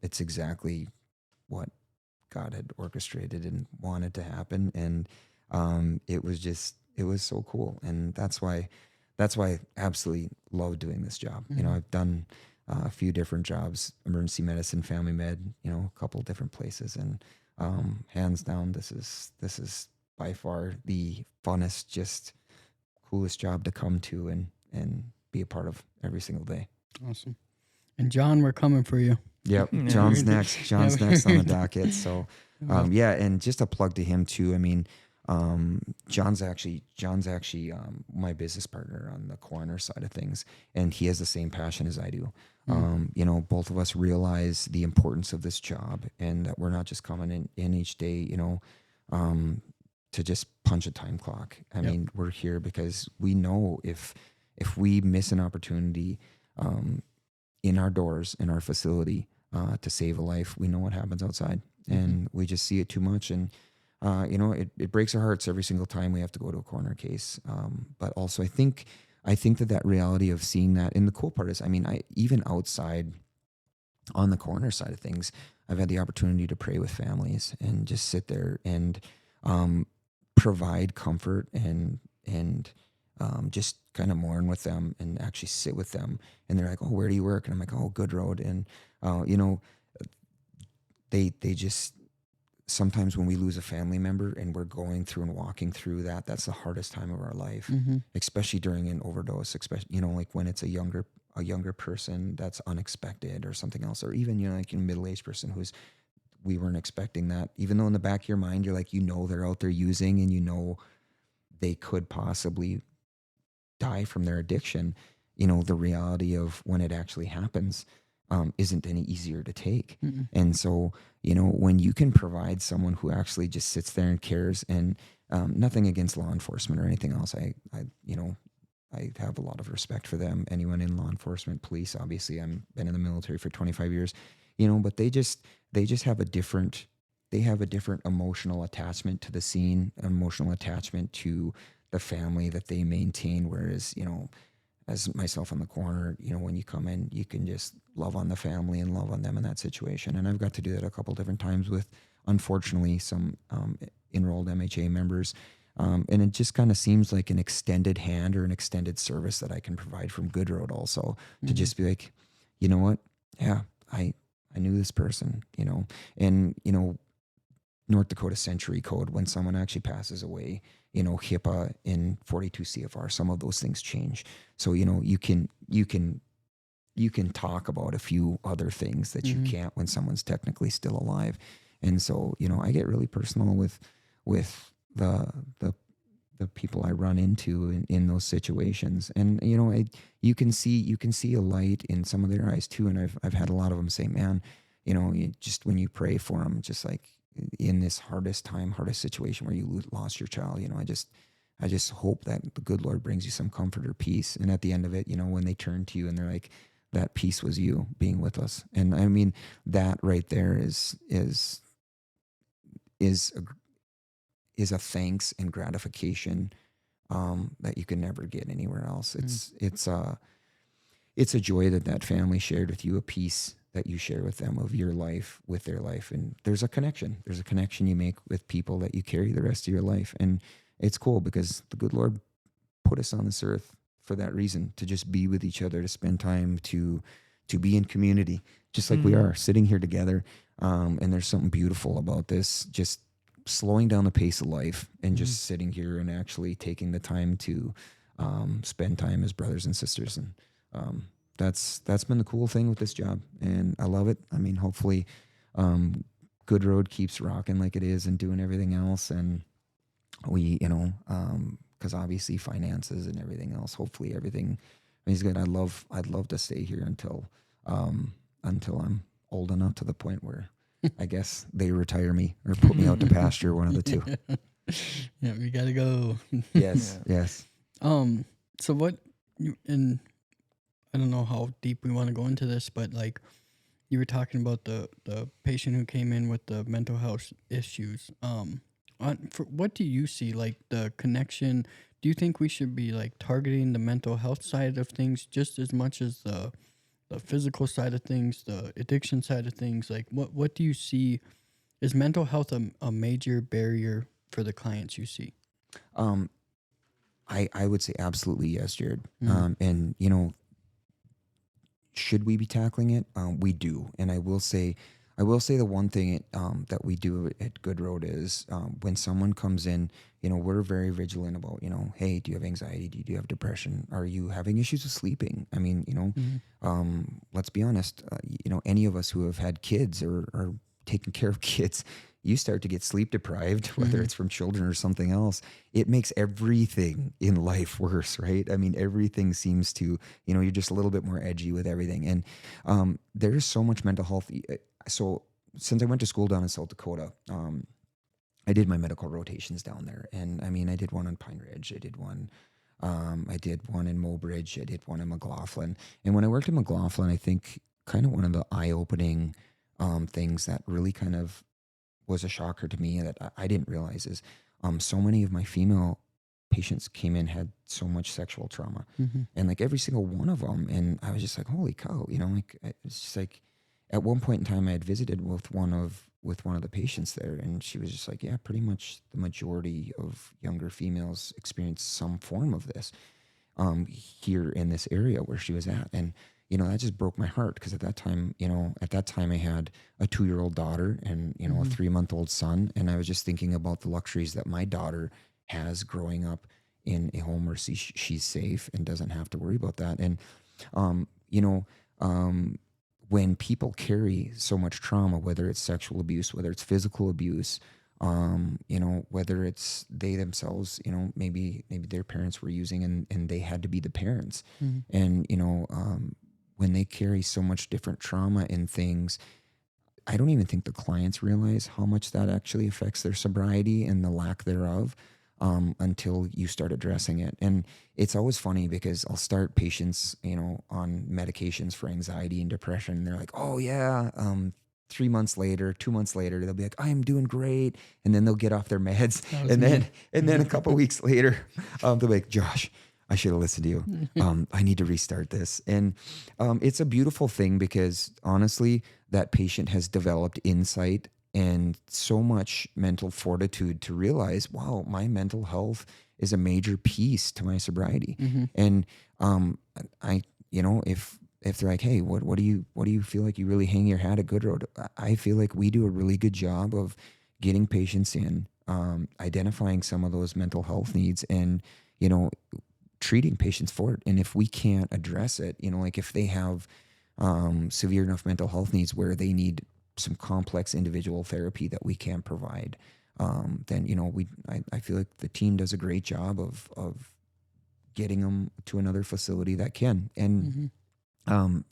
Speaker 3: it's exactly what God had orchestrated and wanted to happen. And it was so cool. And that's why I absolutely love doing this job. You know, I've done a few different jobs, emergency medicine, family med, you know, a couple different places. And hands down, this is by far the funnest, just coolest job to come to and be a part of every single day.
Speaker 2: Awesome. And John, we're coming for you.
Speaker 3: Yep. John's next on the docket. So, yeah. And just a plug to him too. I mean, John's actually my business partner on the coroner side of things, and he has the same passion as I do. You know, both of us realize the importance of this job, and that we're not just coming in each day, you know, to just punch a time clock. I mean, we're here because we know if we miss an opportunity in our doors, in our facility, to save a life, we know what happens outside, and we just see it too much. And you know, it breaks our hearts every single time we have to go to a coroner case. But also, I think that reality of seeing that, and the cool part is, I mean, even outside on the coroner side of things, I've had the opportunity to pray with families and just sit there and provide comfort and just kind of mourn with them and actually sit with them. And they're like, "Oh, where do you work?" And I'm like, "Oh, Good Road." And you know, they just, sometimes when we lose a family member and we're going through and walking through that, that's the hardest time of our life, especially during an overdose, especially, you know, like when it's a younger person that's unexpected or something else, or even, you know, like a middle-aged person we weren't expecting that, even though in the back of your mind, you're like, you know, they're out there using, and you know, they could possibly die from their addiction. You know, the reality of when it actually happens isn't any easier to take. And so, you know, when you can provide someone who actually just sits there and cares, and nothing against law enforcement or anything else. I you know, I have a lot of respect for them. Anyone in law enforcement, police, obviously, I've been in the military for 25 years, you know, but they just have a different emotional attachment to the scene, emotional attachment to the family that they maintain. Whereas, you know, as myself on the corner, you know, when you come in, you can just love on the family and love on them in that situation. And I've got to do that a couple different times with, unfortunately, some enrolled MHA members. And it just kind of seems like an extended hand or an extended service that I can provide from Good Road also, to just be like, you know what? Yeah, I knew this person, you know. And, you know, North Dakota Century Code, when someone actually passes away, you know, HIPAA in 42 CFR, some of those things change. So, you know, you can talk about a few other things that you can't when someone's technically still alive. And so, you know, I get really personal with the people I run into in those situations. And, you know, you can see a light in some of their eyes too. And I've had a lot of them say, man, you know, just when you pray for them, just like in this hardest situation where you lost your child, you know, I just hope that the good Lord brings you some comfort or peace. And at the end of it, you know, when they turn to you and they're like, that peace was you being with us. And I mean, that right there is a thanks and gratification that you can never get anywhere else. It's a joy that family shared with you, a peace that you share with them of your life with their life. And there's a connection you make with people that you carry the rest of your life. And it's cool because the good Lord put us on this earth for that reason, to just be with each other, to spend time, to be in community, just like we are sitting here together. And there's something beautiful about this, just slowing down the pace of life and just sitting here and actually taking the time to spend time as brothers and sisters. And that's been the cool thing with this job, and I love it. I mean, hopefully Good Road keeps rocking like it is and doing everything else. And we, you know, because obviously finances and everything else, hopefully everything is good. I'd love to stay here until I'm old enough, to the point where I guess they retire me or put me out to pasture, one of the two.
Speaker 2: Yeah, we gotta go.
Speaker 3: Yes.
Speaker 2: So what, and I don't know how deep we want to go into this, but like you were talking about the patient who came in with the mental health issues. For what do you see, like the connection? Do you think we should be like targeting the mental health side of things just as much as the physical side of things, the addiction side of things? Like what do you see? Is mental health a major barrier for the clients you see?
Speaker 3: I would say absolutely yes, Jared. And, you know, should we be tackling it? We do. And I will say the one thing that we do at Good Road is when someone comes in, you know, we're very vigilant about, you know, hey, do you have anxiety? Do you have depression? Are you having issues with sleeping? I mean, you know, let's be honest, you know, any of us who have had kids or taking care of kids, you start to get sleep deprived, whether it's from children or something else. It makes everything in life worse, right? I mean, everything seems to, you're just a little bit more edgy with everything. And there's so much mental health. So since I went to school down in South Dakota, I did my medical rotations down there. And I mean, I did one on Pine Ridge. I did one in Mobridge. I did one in McLaughlin. And when I worked in McLaughlin, I think kind of one of the eye-opening things that really kind of was a shocker to me that I didn't realize is so many of my female patients came in, had so much sexual trauma, and like every single one of them. And I was just like, holy cow, it's just like at one point in time I had visited with one of the patients there, and she was just like, yeah, pretty much the majority of younger females experience some form of this here in this area where she was at. And that just broke my heart, because at that time I had a 2-year-old daughter and, a 3-month-old son. And I was just thinking about the luxuries that my daughter has growing up in a home where she's safe and doesn't have to worry about that. And, when people carry so much trauma, whether it's sexual abuse, whether it's physical abuse, whether it's they themselves, maybe their parents were using and they had to be the parents. And, when they carry so much different trauma in things, I don't even think the clients realize how much that actually affects their sobriety and the lack thereof until you start addressing it. And it's always funny because I'll start patients, on medications for anxiety and depression. And they're like, oh yeah, 3 months later, 2 months later, they'll be like, I'm doing great. And then they'll get off their meds. And then a couple weeks later, they'll be like, Josh, I should have listened to you. I need to restart this. And it's a beautiful thing, because honestly, that patient has developed insight and so much mental fortitude to realize, wow, my mental health is a major piece to my sobriety. And if they're like, hey, what do you feel like you really hang your hat at Good Road? I feel like we do a really good job of getting patients in, identifying some of those mental health needs, and treating patients for it. And if we can't address it, like if they have severe enough mental health needs where they need some complex individual therapy that we can't provide, then I feel like the team does a great job of getting them to another facility that can. And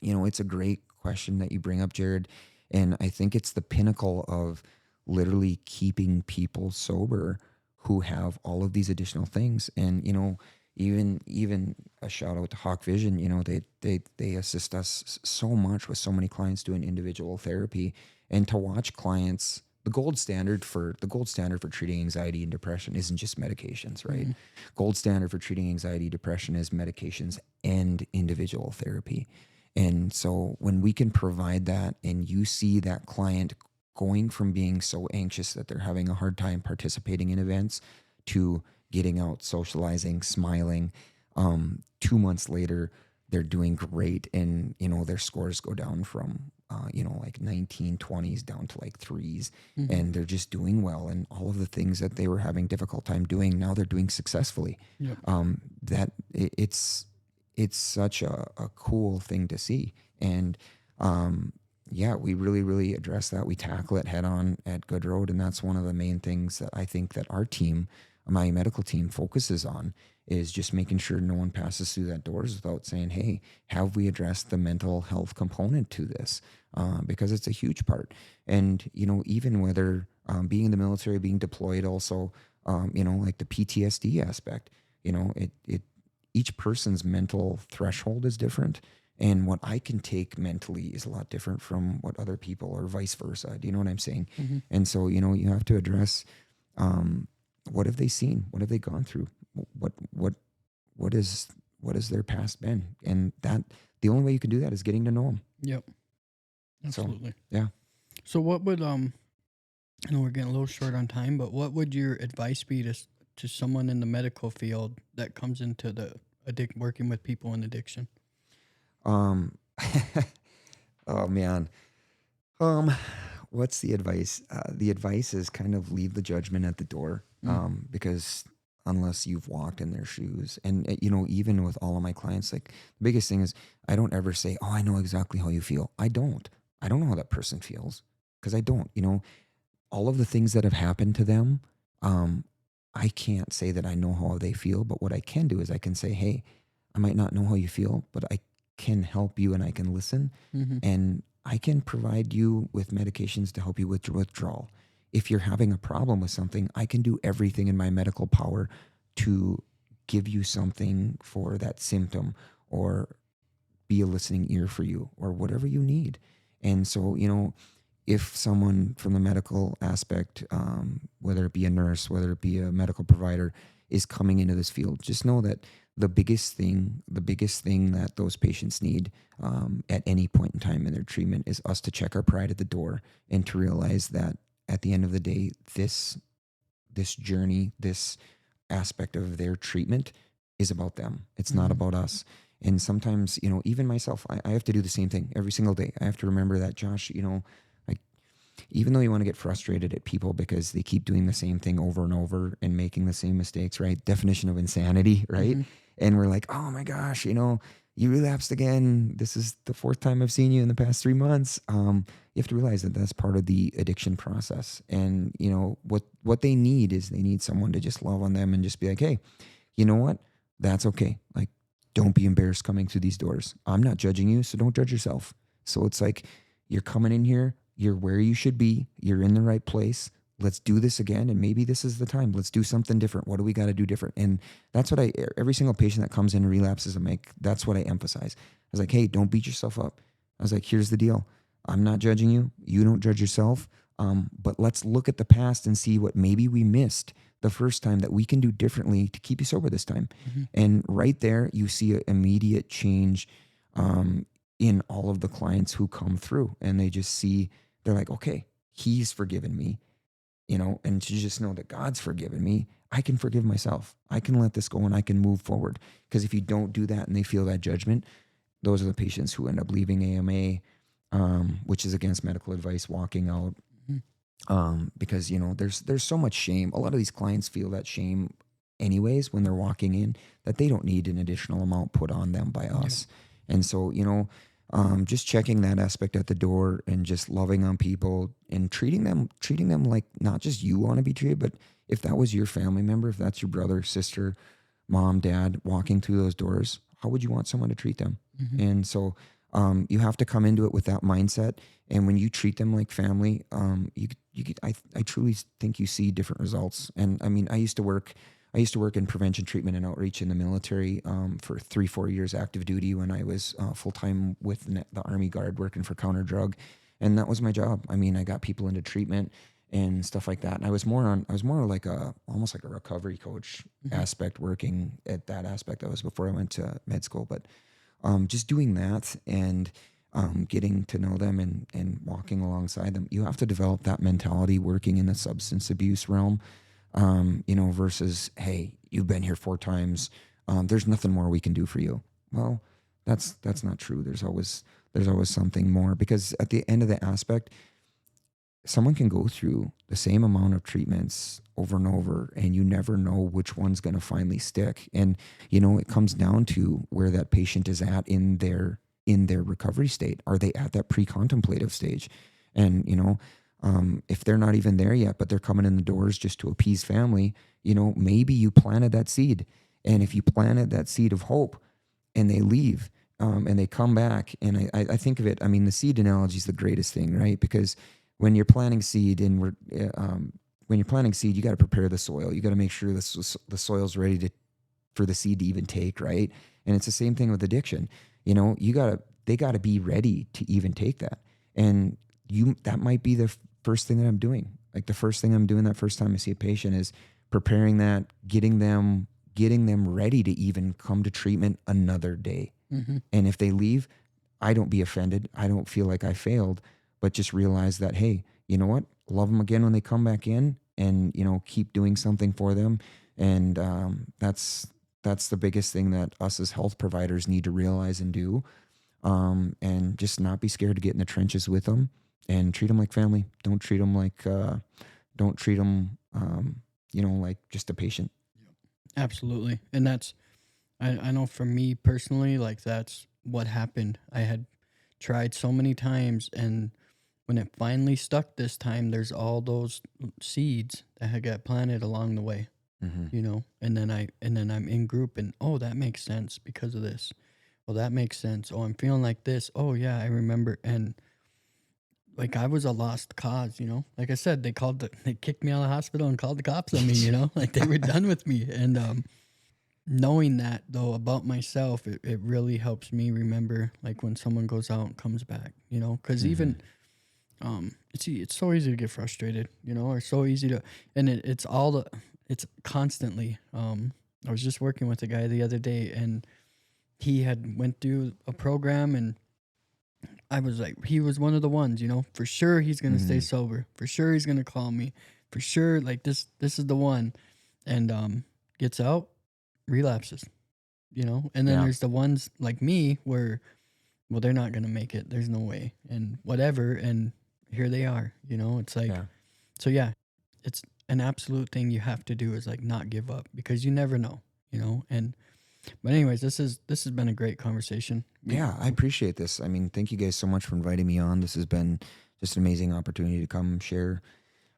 Speaker 3: it's a great question that you bring up, Jared, and I think it's the pinnacle of literally keeping people sober who have all of these additional things. And even a shout out to Hawk Vision, they assist us so much with so many clients doing individual therapy. And to watch clients, the gold standard for treating anxiety and depression isn't just medications, right? Gold standard for treating anxiety, depression is medications and individual therapy. And so when we can provide that, and you see that client going from being so anxious that they're having a hard time participating in events to getting out, socializing, smiling, 2 months later, they're doing great. And, their scores go down from, like 1920s down to like 3s, and they're just doing well. And all of the things that they were having difficult time doing, now they're doing successfully. It's such a cool thing to see. And, we really, really address that. We tackle it head on at Good Road. And that's one of the main things that I think that our team, my medical team, focuses on, is just making sure no one passes through that doors without saying, hey, have we addressed the mental health component to this? Because it's a huge part. And, even whether being in the military, being deployed also, like the PTSD aspect, each person's mental threshold is different. And what I can take mentally is a lot different from what other people, or vice versa. Do you know what I'm saying? And so, you have to address, what have they seen? What have they gone through? What is their past been? And that the only way you can do that is getting to know them.
Speaker 2: Yep. Absolutely.
Speaker 3: So, yeah.
Speaker 2: So what would, I know we're getting a little short on time, but what would your advice be to someone in the medical field that comes into the working with people in addiction?
Speaker 3: Oh man. What's the advice? The advice is kind of leave the judgment at the door. Because unless you've walked in their shoes, and even with all of my clients, like the biggest thing is I don't ever say, oh, I know exactly how you feel. I don't know how that person feels, because I don't, all of the things that have happened to them, I can't say that I know how they feel, but what I can do is I can say, hey, I might not know how you feel, but I can help you and I can listen, and I can provide you with medications to help you with your withdrawal. If you're having a problem with something, I can do everything in my medical power to give you something for that symptom, or be a listening ear for you, or whatever you need. And so, if someone from the medical aspect, whether it be a nurse, whether it be a medical provider, is coming into this field, just know that the biggest thing that those patients need at any point in time in their treatment is us to check our pride at the door, and to realize that at the end of the day, this journey, this aspect of their treatment is about them. It's not about us. And sometimes, even myself, I have to do the same thing every single day. I have to remember that, Josh, like, even though you want to get frustrated at people because they keep doing the same thing over and over and making the same mistakes, right? Definition of insanity, right? And we're like, oh my gosh, you relapsed again. This is the 4th time I've seen you in the past 3 months. You have to realize that that's part of the addiction process. And, what they need is they need someone to just love on them and just be like, hey, you know what? That's okay. Like, don't be embarrassed coming through these doors. I'm not judging you, so don't judge yourself. So it's like, you're coming in here, you're where you should be, you're in the right place. Let's do this again, and maybe this is the time. Let's do something different. What do we got to do different? And that's what every single patient that comes in and relapses, that's what I emphasize. I was like, hey, don't beat yourself up. I was like, here's the deal. I'm not judging you. You don't judge yourself. But let's look at the past and see what maybe we missed the first time that we can do differently to keep you sober this time. And right there, you see an immediate change in all of the clients who come through, and they just see, they're like, okay, he's forgiven me, and to just know that God's forgiven me, I can forgive myself. I can let this go and I can move forward. Because if you don't do that and they feel that judgment, those are the patients who end up leaving AMA, which is against medical advice, walking out. Because, there's so much shame. A lot of these clients feel that shame anyways when they're walking in, that they don't need an additional amount put on them by us. And so, just checking that aspect at the door and just loving on people and treating them like not just you want to be treated, but if that was your family member, if that's your brother, sister, mom, dad walking through those doors, how would you want someone to treat them? And so you have to come into it with that mindset. And when you treat them like family, I truly think you see different results. And I mean, I used to work in prevention, treatment, and outreach in the military for 3-4 years active duty when I was full-time with the Army Guard working for counter drug. And that was my job. I mean, I got people into treatment and stuff like that. And I was more like almost like a recovery coach aspect, working at that aspect. That was before I went to med school, but just doing that and getting to know them and walking alongside them, you have to develop that mentality working in the substance abuse realm, versus, hey, you've been here 4 times. There's nothing more we can do for you. Well, that's not true. There's always something more, because at the end of the aspect, someone can go through the same amount of treatments over and over, and you never know which one's going to finally stick. And, it comes down to where that patient is at in their recovery state. Are they at that pre-contemplative stage? And, if they're not even there yet, but they're coming in the doors just to appease family, maybe you planted that seed. And if you planted that seed of hope and they leave, and they come back, and I think of it, I mean, the seed analogy is the greatest thing, right? Because when you're planting seed you got to prepare the soil. You got to make sure the soil's ready for the seed to even take, right? And it's the same thing with addiction. They got to be ready to even take that. And that might be the first thing that I'm doing. Like the first thing I'm doing that first time I see a patient is preparing that, getting them ready to even come to treatment another day. And if they leave, I don't be offended. I don't feel like I failed, but just realize that, hey, you know what? Love them again when they come back in, and, keep doing something for them. And that's the biggest thing that us as health providers need to realize and do. And just not be scared to get in the trenches with them and treat them like family. Don't treat them like like just a patient.
Speaker 2: Absolutely. And that's, I know for me personally, like that's what happened. I had tried so many times, and when it finally stuck this time, there's all those seeds that had got planted along the way, you know, and then I'm in group and, oh, that makes sense because of this. Well, that makes sense. Oh, I'm feeling like this. Oh yeah, I remember. And like, I was a lost cause, you know, like I said, they kicked me out of the hospital and called the cops on me, you know, like they were done with me. And, knowing that though about myself, it really helps me remember, like, when someone goes out and comes back, you know, because even it's so easy to get frustrated, you know, or so easy to, and it's constantly. I was just working with a guy the other day, and he had went through a program, and I was like, he was one of the ones, you know, for sure he's gonna stay sober, for sure he's gonna call me, for sure, like this is the one, and gets out, relapses, you know, and then there's the ones like me where, well, they're not gonna make it, there's no way, and whatever, and here they are, you know. It's like, so yeah, it's an absolute thing you have to do, is like not give up, because you never know, you know. And but anyways, this has been a great conversation.
Speaker 3: Yeah, I appreciate this. I mean, thank you guys so much for inviting me on. This has been just an amazing opportunity to come share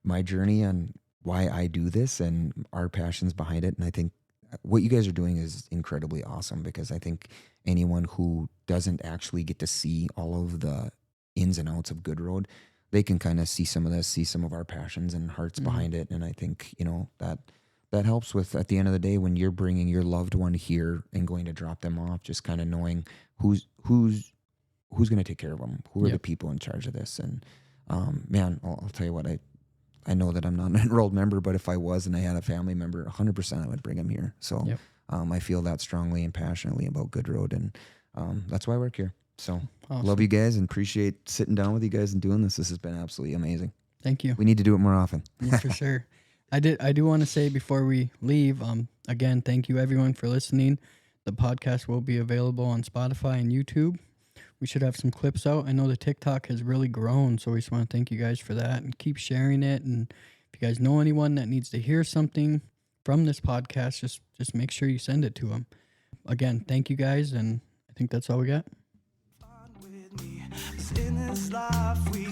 Speaker 3: my journey and why I do this and our passions behind it. And I think what you guys are doing is incredibly awesome, because I think anyone who doesn't actually get to see all of the ins and outs of Good Road, they can kind of see some of this, see some of our passions and hearts behind it. And I think, you know, that helps with, at the end of the day, when you're bringing your loved one here and going to drop them off, just kind of knowing who's going to take care of them, who are the people in charge of this. And man, I'll tell you what, I know that I'm not an enrolled member, but if I was and I had a family member, 100% I would bring him here. So I feel that strongly and passionately about Good Road, and that's why I work here. So love you guys and appreciate sitting down with you guys and doing this. This has been absolutely amazing.
Speaker 2: Thank you.
Speaker 3: We need to do it more often.
Speaker 2: Yeah, for sure. I do want to say before we leave, again, thank you everyone for listening. The podcast will be available on Spotify and YouTube. We should have some clips out. I know the TikTok has really grown, so we just want to thank you guys for that, and keep sharing it. And if you guys know anyone that needs to hear something from this podcast, just make sure you send it to them. Again, thank you guys, and I think that's all we got.
Speaker 4: In this life we